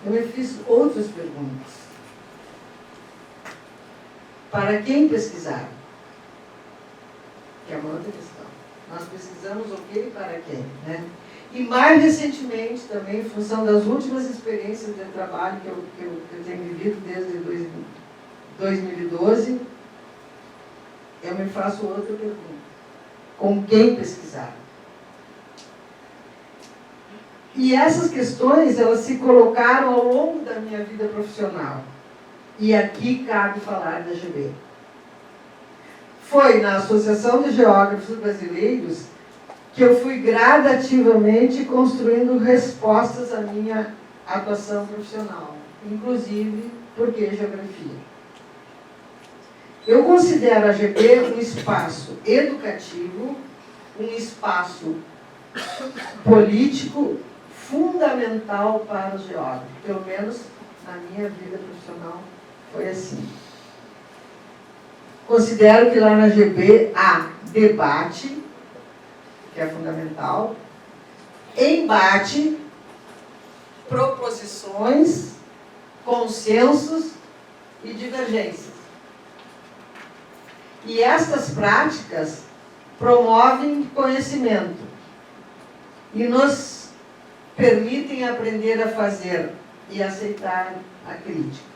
C: eu me fiz outras perguntas. Para quem pesquisar? Que é uma outra questão. Nós pesquisamos o que e para quem, né? E mais recentemente, também, em função das últimas experiências de trabalho que eu tenho vivido desde 2012, eu me faço outra pergunta. Com quem pesquisar? E essas questões, elas se colocaram ao longo da minha vida profissional. E aqui cabe falar da GB. Foi na Associação de Geógrafos Brasileiros que eu fui gradativamente construindo respostas à minha atuação profissional, inclusive porque geografia. Eu considero a GB um espaço educativo, um espaço político fundamental para os geógrafos, pelo menos na minha vida profissional foi assim. Considero que lá na GB há debate, que é fundamental, embate, proposições, consensos e divergências. E estas práticas promovem conhecimento e nos permitem aprender a fazer e aceitar a crítica.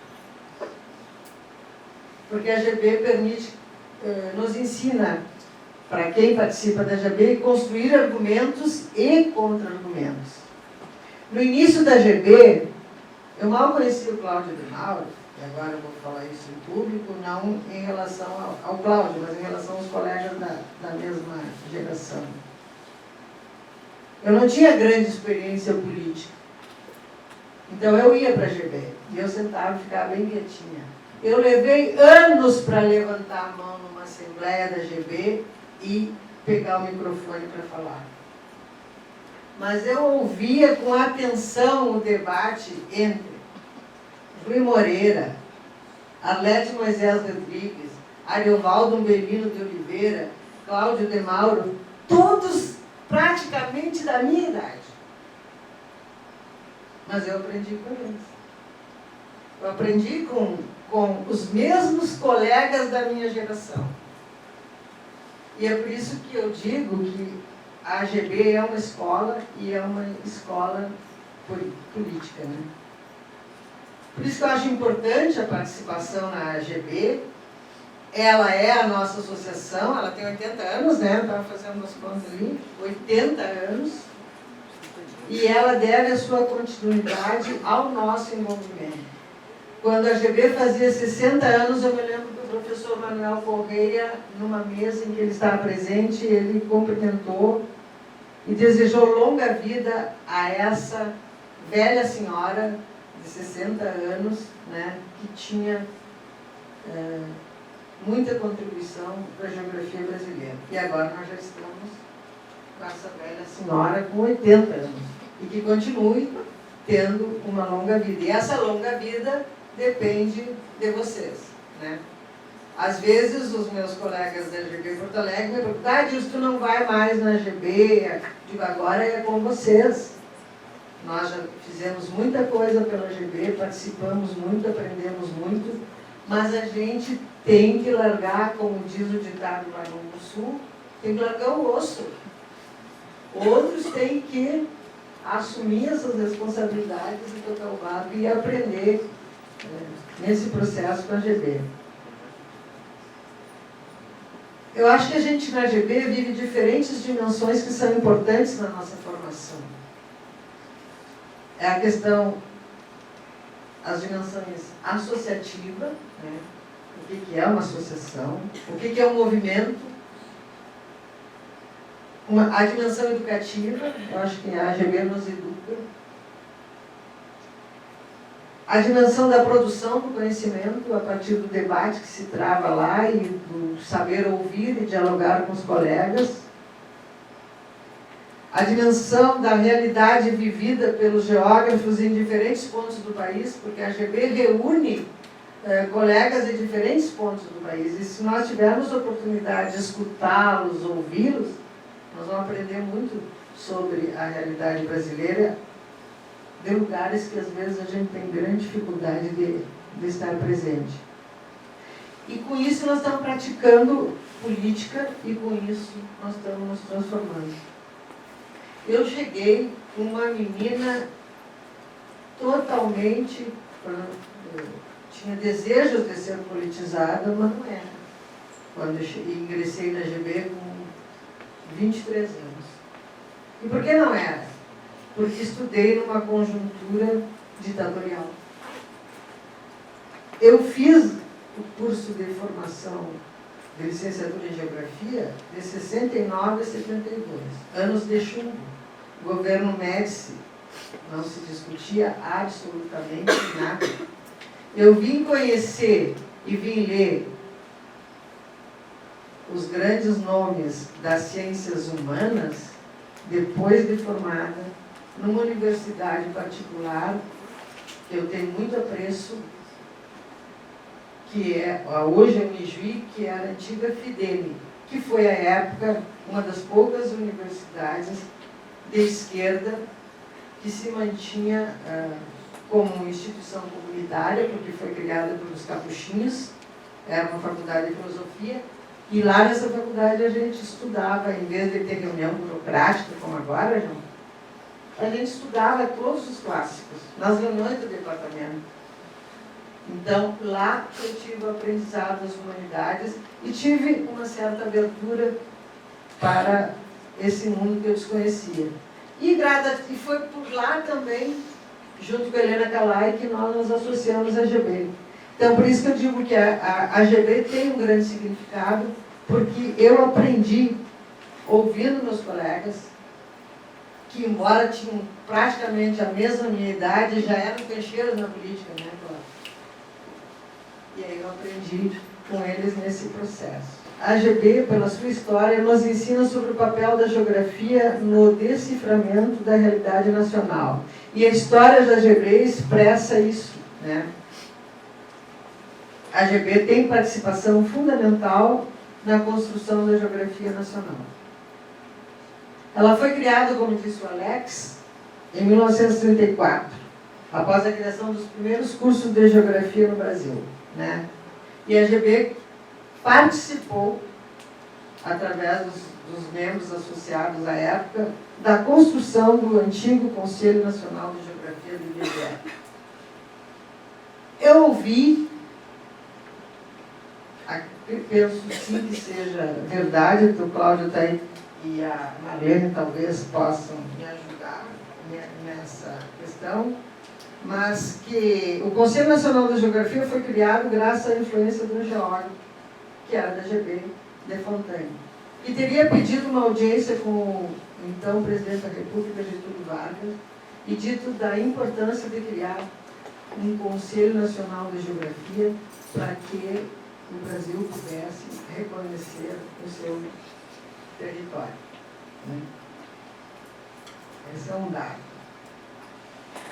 C: Porque a GB nos ensina, para quem participa da GB, construir argumentos e contra-argumentos. No início da GB, eu mal conheci o Cláudio de Mauro, e agora eu vou falar isso em público, não em relação ao Cláudio, mas em relação aos colegas da mesma geração. Eu não tinha grande experiência política. Então eu ia para a GB, e eu sentava e ficava bem quietinha. Eu levei anos para levantar a mão numa assembleia da GB e pegar o microfone para falar. Mas eu ouvia com atenção o debate entre Rui Moreira, Arlete Moisés Rodrigues, Ariovaldo Umbelino de Oliveira, Cláudio de Mauro, todos praticamente da minha idade. Mas eu aprendi com eles. Eu aprendi com os mesmos colegas da minha geração. E é por isso que eu digo que a AGB é uma escola e é uma escola política, né? Por isso que eu acho importante a participação na AGB. Ela é a nossa associação, ela tem 80 anos, né? Eu estava fazendo umas contas ali, 80 anos. E ela deve a sua continuidade ao nosso envolvimento. Quando a AGB fazia 60 anos, eu me lembro que o professor Manuel Correia, numa mesa em que ele estava presente, ele cumprimentou e desejou longa vida a essa velha senhora de 60 anos, né, que tinha muita contribuição para a geografia brasileira. E agora nós já estamos com essa velha senhora com 80 anos e que continue tendo uma longa vida. E essa longa vida depende de vocês, né? Às vezes os meus colegas da GB Porto Alegre me perguntam: Dilson, tu não vai mais na GB? Digo, agora é com vocês. Nós já fizemos muita coisa pela AGB, participamos muito, aprendemos muito, mas a gente tem que largar, como diz o ditado lá no Sul, tem que largar o osso. Outros têm que assumir essas responsabilidades e tocar o barco e aprender nesse processo com a AGB. Eu acho que a gente na AGB vive diferentes dimensões que são importantes na nossa formação. É a questão, as dimensões associativa, né? O que é uma associação, o que é um movimento, a dimensão educativa, eu acho que a AGB nos educa, a dimensão da produção do conhecimento, a partir do debate que se trava lá e do saber ouvir e dialogar com os colegas, a dimensão da realidade vivida pelos geógrafos em diferentes pontos do país, porque a AGB reúne colegas de diferentes pontos do país, e se nós tivermos oportunidade de escutá-los, ouvi-los, nós vamos aprender muito sobre a realidade brasileira, de lugares que às vezes a gente tem grande dificuldade de estar presente. E com isso nós estamos praticando política e com isso nós estamos nos transformando. Eu cheguei com uma menina totalmente, tinha desejos de ser politizada, mas não era. Quando eu ingressei na AGB com 23 anos. E por que não era? Porque estudei numa conjuntura ditatorial. Eu fiz o curso de formação de licenciatura em Geografia de 69 a 72, anos de chumbo. O governo Médici não se discutia absolutamente nada. Eu vim conhecer e vim ler os grandes nomes das ciências humanas depois de formada numa universidade particular, que eu tenho muito apreço, que é hoje a Unijuí, que era a antiga Fidene, que foi à época uma das poucas universidades de esquerda que se mantinha como instituição comunitária, porque foi criada pelos capuchinhos, era uma faculdade de filosofia, e lá nessa faculdade a gente estudava, em vez de ter reunião burocrática como agora, João, a gente estudava todos os clássicos, nas reuniões do departamento. Então, lá eu tive o aprendizado das humanidades e tive uma certa abertura para esse mundo que eu desconhecia. E foi por lá também, junto com a Helena Calai, que nós nos associamos à AGB. Então, por isso que eu digo que a AGB tem um grande significado, porque eu aprendi, ouvindo meus colegas, que embora tinham praticamente a mesma minha idade, já eram peixeiros na política, né, Cláudio? E aí eu aprendi com eles nesse processo. A AGB, pela sua história, nos ensina sobre o papel da geografia no deciframento da realidade nacional. E a história da AGB expressa isso, né? A AGB tem participação fundamental na construção da geografia nacional. Ela foi criada, como disse o Alex, em 1934, após a criação dos primeiros cursos de geografia no Brasil, né? E a AGB participou, através dos membros associados à época, da construção do antigo Conselho Nacional de Geografia do IBGE. Eu ouvi, penso sim que seja verdade, que o Cláudio está aí e a Marlene talvez possam me ajudar nessa questão, mas que o Conselho Nacional da Geografia foi criado graças à influência de um geógrafo, que era da AGB, de Fontaine, e teria pedido uma audiência com o então presidente da República, Getúlio Vargas, e dito da importância de criar um Conselho Nacional de Geografia para que o Brasil pudesse reconhecer o seu território. Né? Esse é um dado.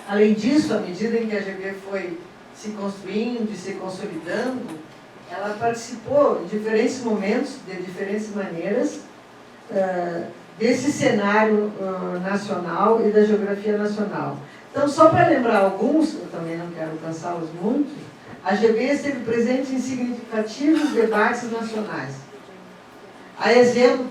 C: Além disso, à medida em que a AGB foi se construindo e se consolidando, ela participou em diferentes momentos, de diferentes maneiras, desse cenário nacional e da geografia nacional. Então, só para lembrar alguns, eu também não quero cansá-los muito, a GB esteve presente em significativos debates nacionais. A exemplo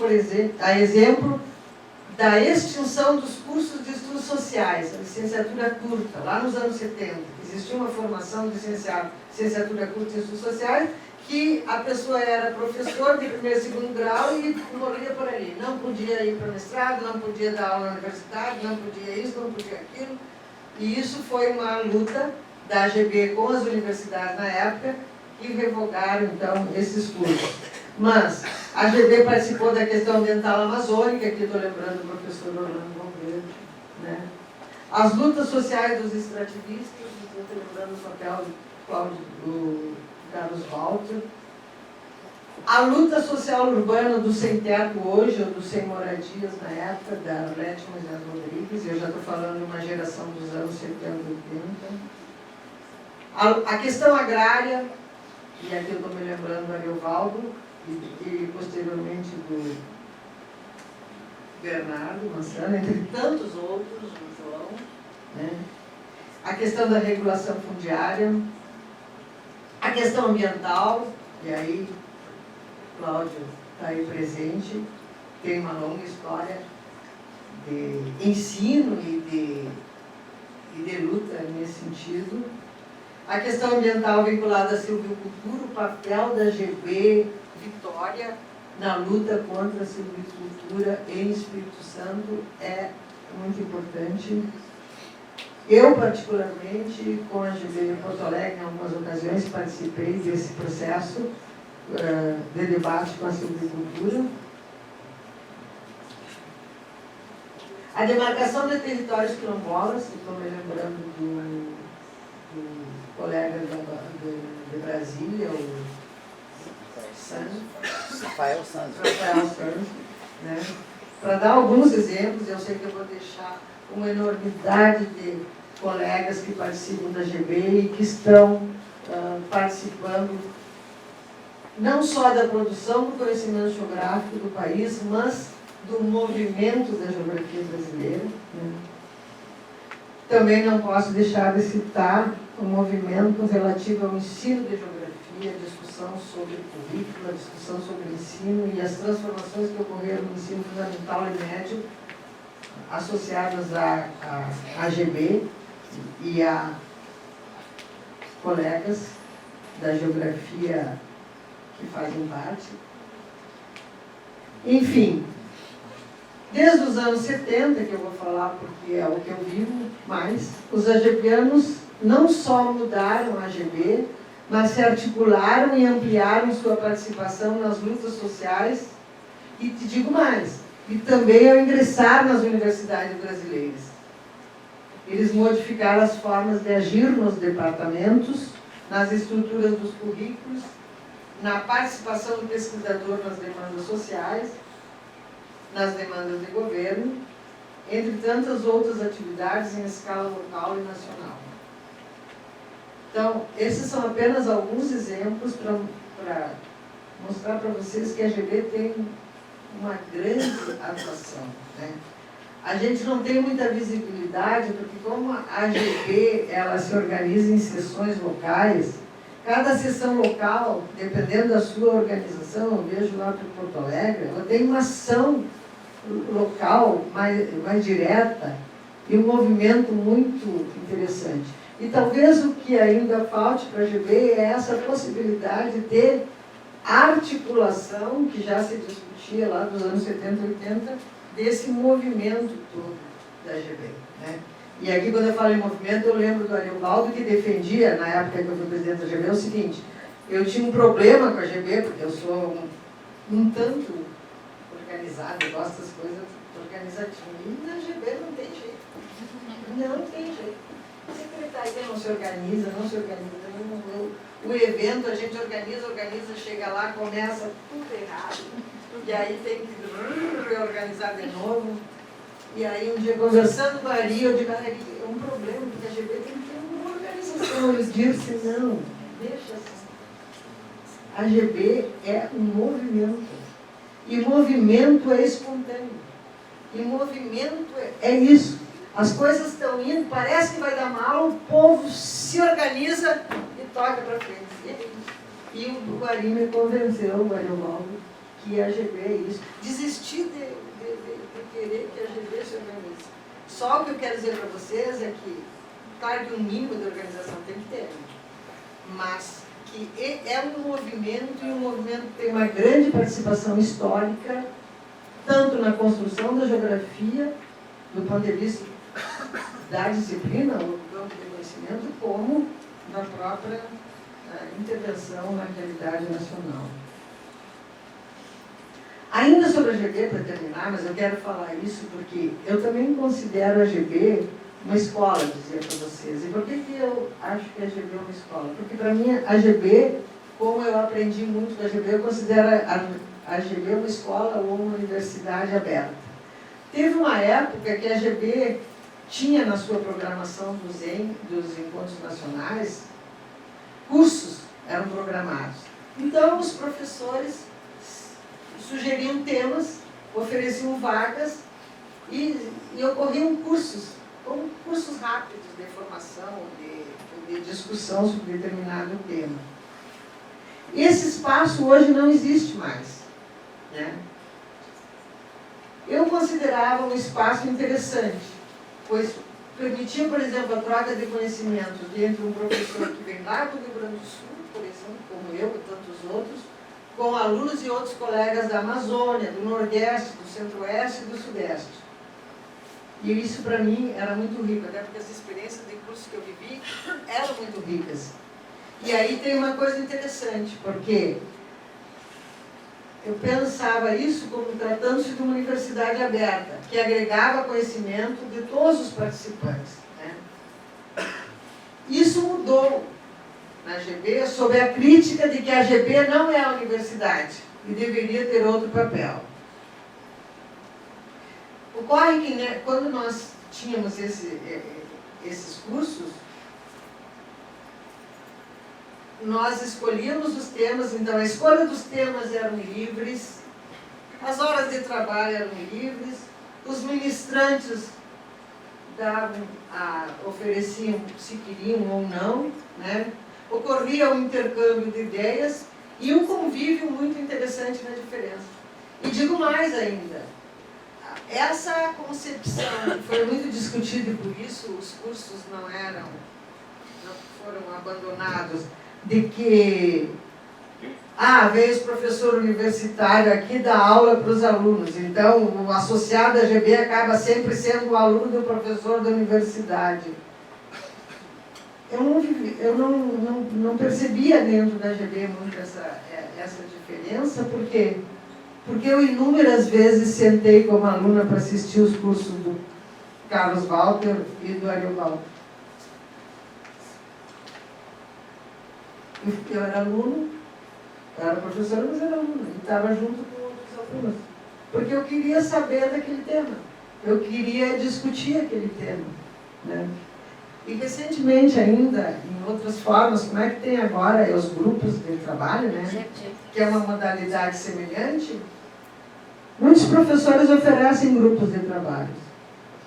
C: da extinção dos cursos de estudos sociais, a licenciatura curta, lá nos anos 70. Existia uma formação de licenciatura curta em estudos sociais, que a pessoa era professor de primeiro e segundo grau e morria por ali. Não podia ir para o mestrado, não podia dar aula na universidade, não podia isso, não podia aquilo. E isso foi uma luta da AGB com as universidades na época, que revogaram, então, esses cursos. Mas a AGB participou da questão ambiental amazônica, aqui estou lembrando do professor Orlando Bombeiro, né? As lutas sociais dos extrativistas, estou lembrando o papel do Carlos Walter. A luta social urbana do sem-teto hoje, ou do sem-moradias na época, da Arlete Moisés Rodrigues, eu já estou falando de uma geração dos anos 70 e 80. A questão agrária, e aqui eu estou me lembrando do Ariovaldo, e posteriormente do Bernardo Mansana, entre tantos outros, o João, né? A questão da regulação fundiária, a questão ambiental, e aí Cláudio está aí presente, tem uma longa história de ensino e de luta nesse sentido. A questão ambiental vinculada à silvicultura, o papel da GB Vitória na luta contra a silvicultura em Espírito Santo é muito importante. Eu, particularmente, com a GB em Porto Alegre, em algumas ocasiões, participei desse processo de debate com a silvicultura. A demarcação de territórios quilombolas, estou me lembrando do colega de Brasília, o
D: Rafael Santos,
C: né? Para dar alguns exemplos, eu sei que eu vou deixar uma enormidade de colegas que participam da GB e que estão participando não só da produção do conhecimento geográfico do país, mas do movimento da geografia brasileira, né? Também não posso deixar de citar o movimento relativo ao ensino de geografia, a discussão sobre currículo, a discussão sobre ensino e as transformações que ocorreram no ensino fundamental e médio associadas à AGB e a colegas da geografia que fazem parte. Enfim, desde os anos 70, que eu vou falar porque é o que eu vivo mais, os agebianos não só mudaram a AGB, mas se articularam e ampliaram sua participação nas lutas sociais e, te digo mais, e também ao ingressar nas universidades brasileiras. Eles modificaram as formas de agir nos departamentos, nas estruturas dos currículos, na participação do pesquisador nas demandas sociais, nas demandas de governo, entre tantas outras atividades em escala local e nacional. Então, esses são apenas alguns exemplos para mostrar para vocês que a AGB tem uma grande atuação, né? A gente não tem muita visibilidade, porque como a AGB ela se organiza em sessões locais, cada sessão local, dependendo da sua organização, eu vejo lá para Porto Alegre, ela tem uma ação local mais direta e um movimento muito interessante. E talvez o que ainda falte para a AGB é essa possibilidade de articulação, que já se discutia lá dos anos 70 e 80, desse movimento todo da AGB, né? E aqui, quando eu falo em movimento, eu lembro do Ariovaldo, que defendia, na época que eu fui presidente da AGB, o seguinte: eu tinha um problema com a AGB, porque eu sou um tanto organizado, eu gosto das coisas organizadinhas, e na AGB não tem jeito. Não tem jeito. A secretaria não se organiza. O evento a gente organiza, chega lá, começa tudo errado, e aí tem que reorganizar de novo. E aí um dia conversando com a Ari, eu digo, Ari, é um problema, porque a AGB tem que ter uma organização. Eles dizem, não, deixa assim. A AGB é um movimento. E movimento é espontâneo. E movimento é isso. As coisas estão indo, parece que vai dar mal, o povo se organiza e toca para frente. E o Guari me convenceu, o Ariovaldo, que a GB é isso. Desistir de querer que a GB se organize. Só o que eu quero dizer para vocês é que, claro que um mínimo de organização tem que ter, mas que é um movimento, e um movimento que tem uma grande participação histórica, tanto na construção da geografia, do ponto de vista da disciplina, ou do campo de conhecimento, como na própria intervenção na realidade nacional. Ainda sobre a GB, para terminar, mas eu quero falar isso porque eu também considero a GB uma escola, dizer para vocês. E por que eu acho que a GB é uma escola? Porque para mim a GB, como eu aprendi muito da GB, eu considero a GB uma escola ou uma universidade aberta. Teve uma época que a GB tinha na sua programação dos encontros nacionais, cursos eram programados. Então os professores sugeriam temas, ofereciam vagas e ocorriam cursos, como cursos rápidos de formação, de discussão sobre determinado tema. Esse espaço hoje não existe mais, né? Eu considerava um espaço interessante, pois permitia, por exemplo, a troca de conhecimentos entre um professor que vem lá do Rio Grande do Sul, por exemplo, como eu e tantos outros, com alunos e outros colegas da Amazônia, do Nordeste, do Centro-Oeste e do Sudeste. E isso, para mim, era muito rico, até porque as experiências de curso que eu vivi eram muito ricas. E aí tem uma coisa interessante, porque eu pensava isso como tratando-se de uma universidade aberta, que agregava conhecimento de todos os participantes, né? Isso mudou na GB sob a crítica de que a GB não é a universidade e deveria ter outro papel. Ocorre que, né, quando nós tínhamos esses cursos, nós escolhíamos os temas, então a escolha dos temas eram livres, as horas de trabalho eram livres, os ministrantes ofereciam se queriam ou não, né? Ocorria um intercâmbio de ideias e um convívio muito interessante na diferença. E digo mais ainda, essa concepção que foi muito discutida e por isso os cursos não foram abandonados, de que veio esse professor universitário aqui dar aula para os alunos, então o associado à GB acaba sempre sendo o aluno do professor da universidade. Eu não percebia dentro da GB muito essa diferença, porque eu inúmeras vezes sentei como aluna para assistir os cursos do Carlos Walter e do Ariovaldo. Eu era aluno, eu era professora, mas era aluno, e estava junto com outros alunos, porque eu queria saber daquele tema, eu queria discutir aquele tema, né? E recentemente ainda, em outras formas, como é que tem agora os grupos de trabalho, né? Que é uma modalidade semelhante, muitos professores oferecem grupos de trabalho.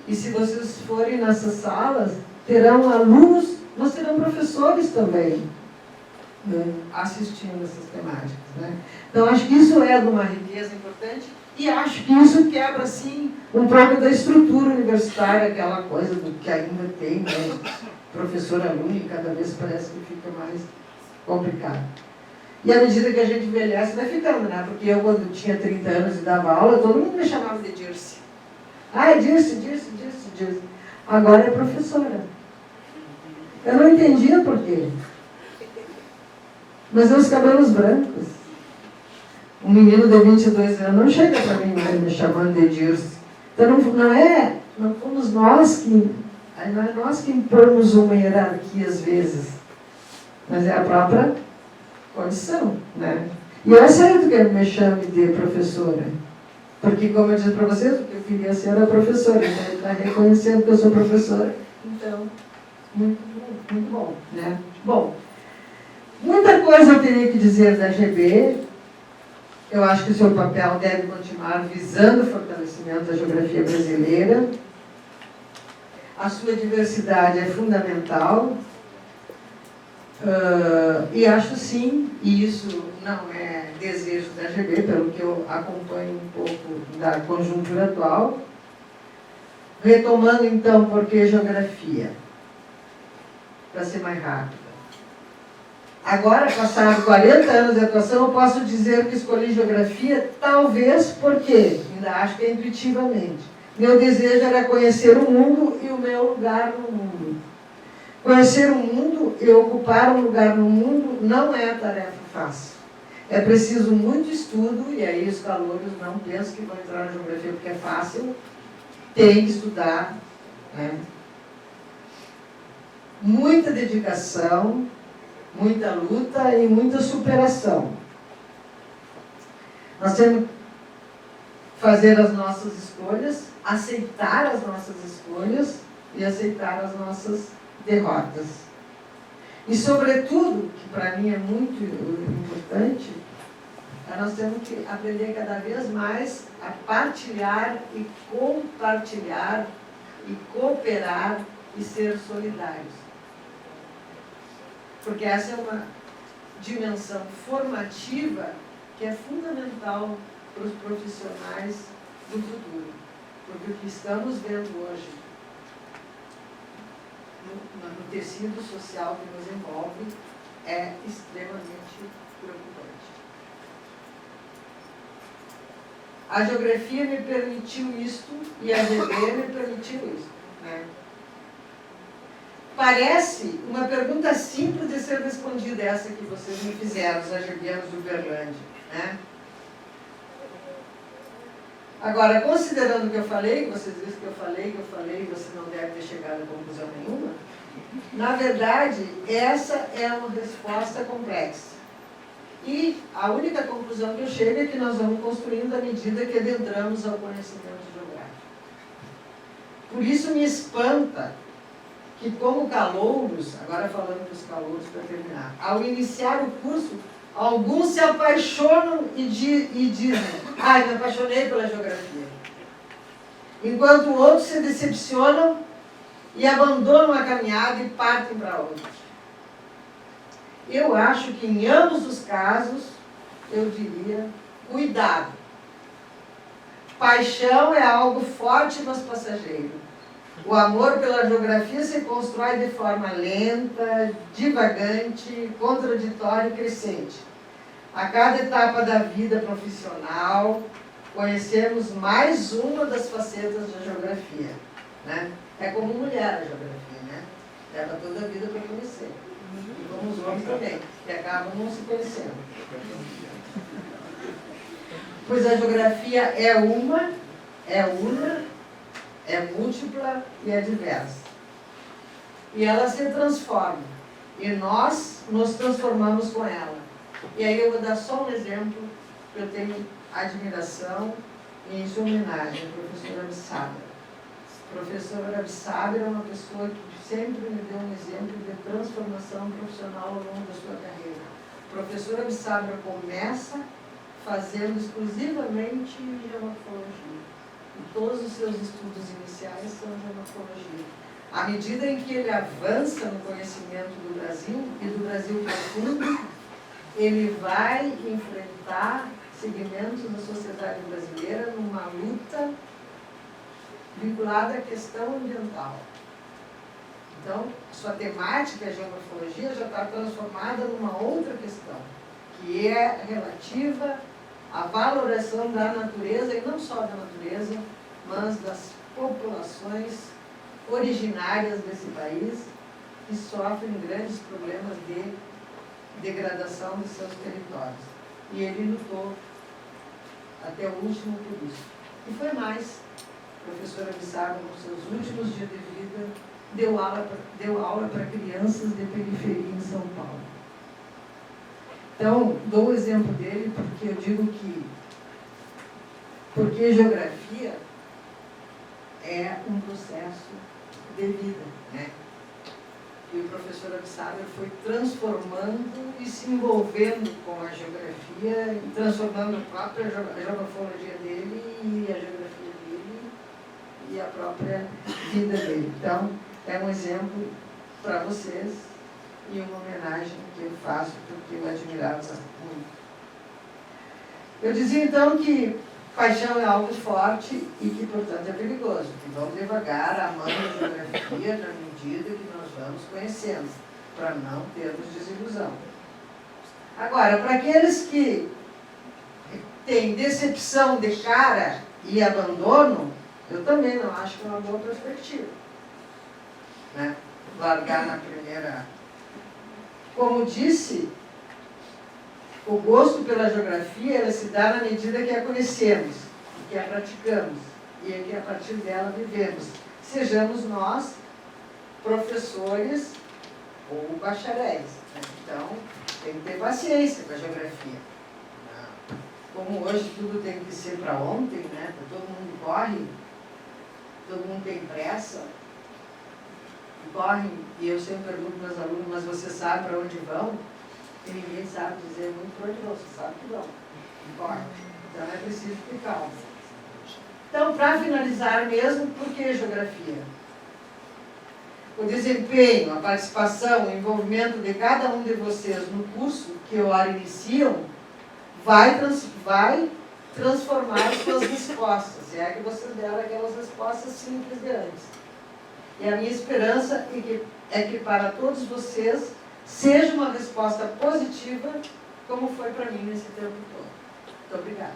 C: E se vocês forem nessas salas, terão alunos, mas terão professores também, né, assistindo essas temáticas, né? Então, acho que isso é de uma riqueza importante e acho que isso quebra, sim, um pouco da estrutura universitária, aquela coisa do que ainda tem, né? Professor-aluno, e cada vez parece que fica mais complicado. E à medida que a gente envelhece, vai ficando, né? Porque eu, quando tinha 30 anos e dava aula, todo mundo me chamava de Dirce. É Dirce. Agora é professora. Eu não entendia por quê. Mas os cabelos brancos. Um menino de 22 anos não chega para mim mais me chamando de Dirce. Então não fomos nós que impomos uma hierarquia às vezes. Mas é a própria condição, né? E eu aceito que ele me chame de professora. Porque, como eu disse para vocês, o que eu queria ser era professora. Então, ele está reconhecendo que eu sou professora. Então, muito bom, né? Bom, muita coisa eu teria que dizer da GB. Eu acho que o seu papel deve continuar visando o fortalecimento da geografia brasileira. A sua diversidade é fundamental. E acho sim, e isso não é desejo da GB, pelo que eu acompanho um pouco da conjuntura atual. Retomando então, por que geografia? Para ser mais rápida. Agora, passados 40 anos de atuação, eu posso dizer que escolhi geografia, talvez porque, ainda acho que é intuitivamente, meu desejo era conhecer o mundo e o meu lugar no mundo. Conhecer o mundo e ocupar um lugar no mundo não é tarefa fácil. É preciso muito estudo, e aí os calouros não pensam que vão entrar na geografia porque é fácil. Tem que estudar, né? Muita dedicação, muita luta e muita superação. Nós temos que fazer as nossas escolhas, aceitar as nossas escolhas e aceitar as nossas derrotas. E, sobretudo, que para mim é muito importante, nós temos que aprender cada vez mais a partilhar e compartilhar e cooperar e ser solidários. Porque essa é uma dimensão formativa que é fundamental para os profissionais do futuro. Porque o que estamos vendo hoje no tecido social que nos envolve é extremamente preocupante. A geografia me permitiu isto e a GB me permitiu isso, né? Parece uma pergunta simples de ser respondida, essa que vocês me fizeram, os agebianos do Uberlândia, né? Agora, considerando o que eu falei, vocês dizem que eu falei, você não deve ter chegado a conclusão nenhuma, na verdade, essa é uma resposta complexa. E a única conclusão que eu chego é que nós vamos construindo à medida que adentramos ao conhecimento geográfico. Por isso me espanta que, como calouros, agora falando dos calouros para terminar, ao iniciar o curso, alguns se apaixonam e dizem: me apaixonei pela geografia. Enquanto outros se decepcionam e abandonam a caminhada e partem para outra. Eu acho que em ambos os casos, eu diria, cuidado. Paixão é algo forte, mas passageiro. O amor pela geografia se constrói de forma lenta, divagante, contraditória e crescente. A cada etapa da vida profissional, conhecemos mais uma das facetas da geografia, né? É como mulher a geografia, né? Leva toda a vida para conhecer. E como os homens também, que acabam não se conhecendo. Pois a geografia é una, é múltipla e é diversa. E ela se transforma. E nós nos transformamos com ela. E aí eu vou dar só um exemplo, que eu tenho admiração e em sua homenagem, a professora Abissabra. A professora Abissabra é uma pessoa que sempre me deu um exemplo de transformação profissional ao longo da sua carreira. A professora Abissabra começa fazendo exclusivamente geomorfologia. E todos os seus estudos iniciais são geomorfologia. À medida em que ele avança no conhecimento do Brasil, e do Brasil profundo, ele vai enfrentar segmentos da sociedade brasileira numa luta vinculada à questão ambiental. Então, sua temática, a geomorfologia, já está transformada numa outra questão, que é relativa à valoração da natureza, e não só da natureza, mas das populações originárias desse país, que sofrem grandes problemas de degradação de seus territórios. E ele lutou até o último por isso. E foi mais. A professora Abissabra, nos seus últimos dias de vida, deu aula para crianças de periferia em São Paulo. Então, dou o exemplo dele porque eu digo que porque geografia é um processo de vida, né? E o professor Absaber foi transformando e se envolvendo com a geografia, e transformando a própria geografologia dele e a geografia dele e a própria vida dele. Então, é um exemplo para vocês e uma homenagem que eu faço porque eu admirava muito. Eu dizia então que paixão é algo forte e que, portanto, é perigoso. Que vamos devagar, amando a geografia na medida que nós vamos conhecendo, para não termos desilusão. Agora, para aqueles que têm decepção de cara e abandono, eu também não acho que é uma boa perspectiva, né? Largar na primeira. Como disse, o gosto pela geografia ela se dá na medida que a conhecemos, que a praticamos e que a partir dela vivemos. Sejamos nós professores ou bacharéis, né? Então, tem que ter paciência com a geografia. Como hoje tudo tem que ser para ontem, né? Todo mundo corre, todo mundo tem pressa, e correm, e eu sempre pergunto para os alunos, mas você sabe para onde vão? E ninguém sabe dizer muito para onde vão, você sabe que vão, e corre. Então é preciso ter calma. Então, para finalizar mesmo, por que geografia? O desempenho, a participação, o envolvimento de cada um de vocês no curso que o ar iniciam vai transformar as suas respostas. Se é que vocês deram aquelas respostas simples de antes. E a minha esperança é que para todos vocês seja uma resposta positiva, como foi para mim nesse tempo todo. Muito obrigada.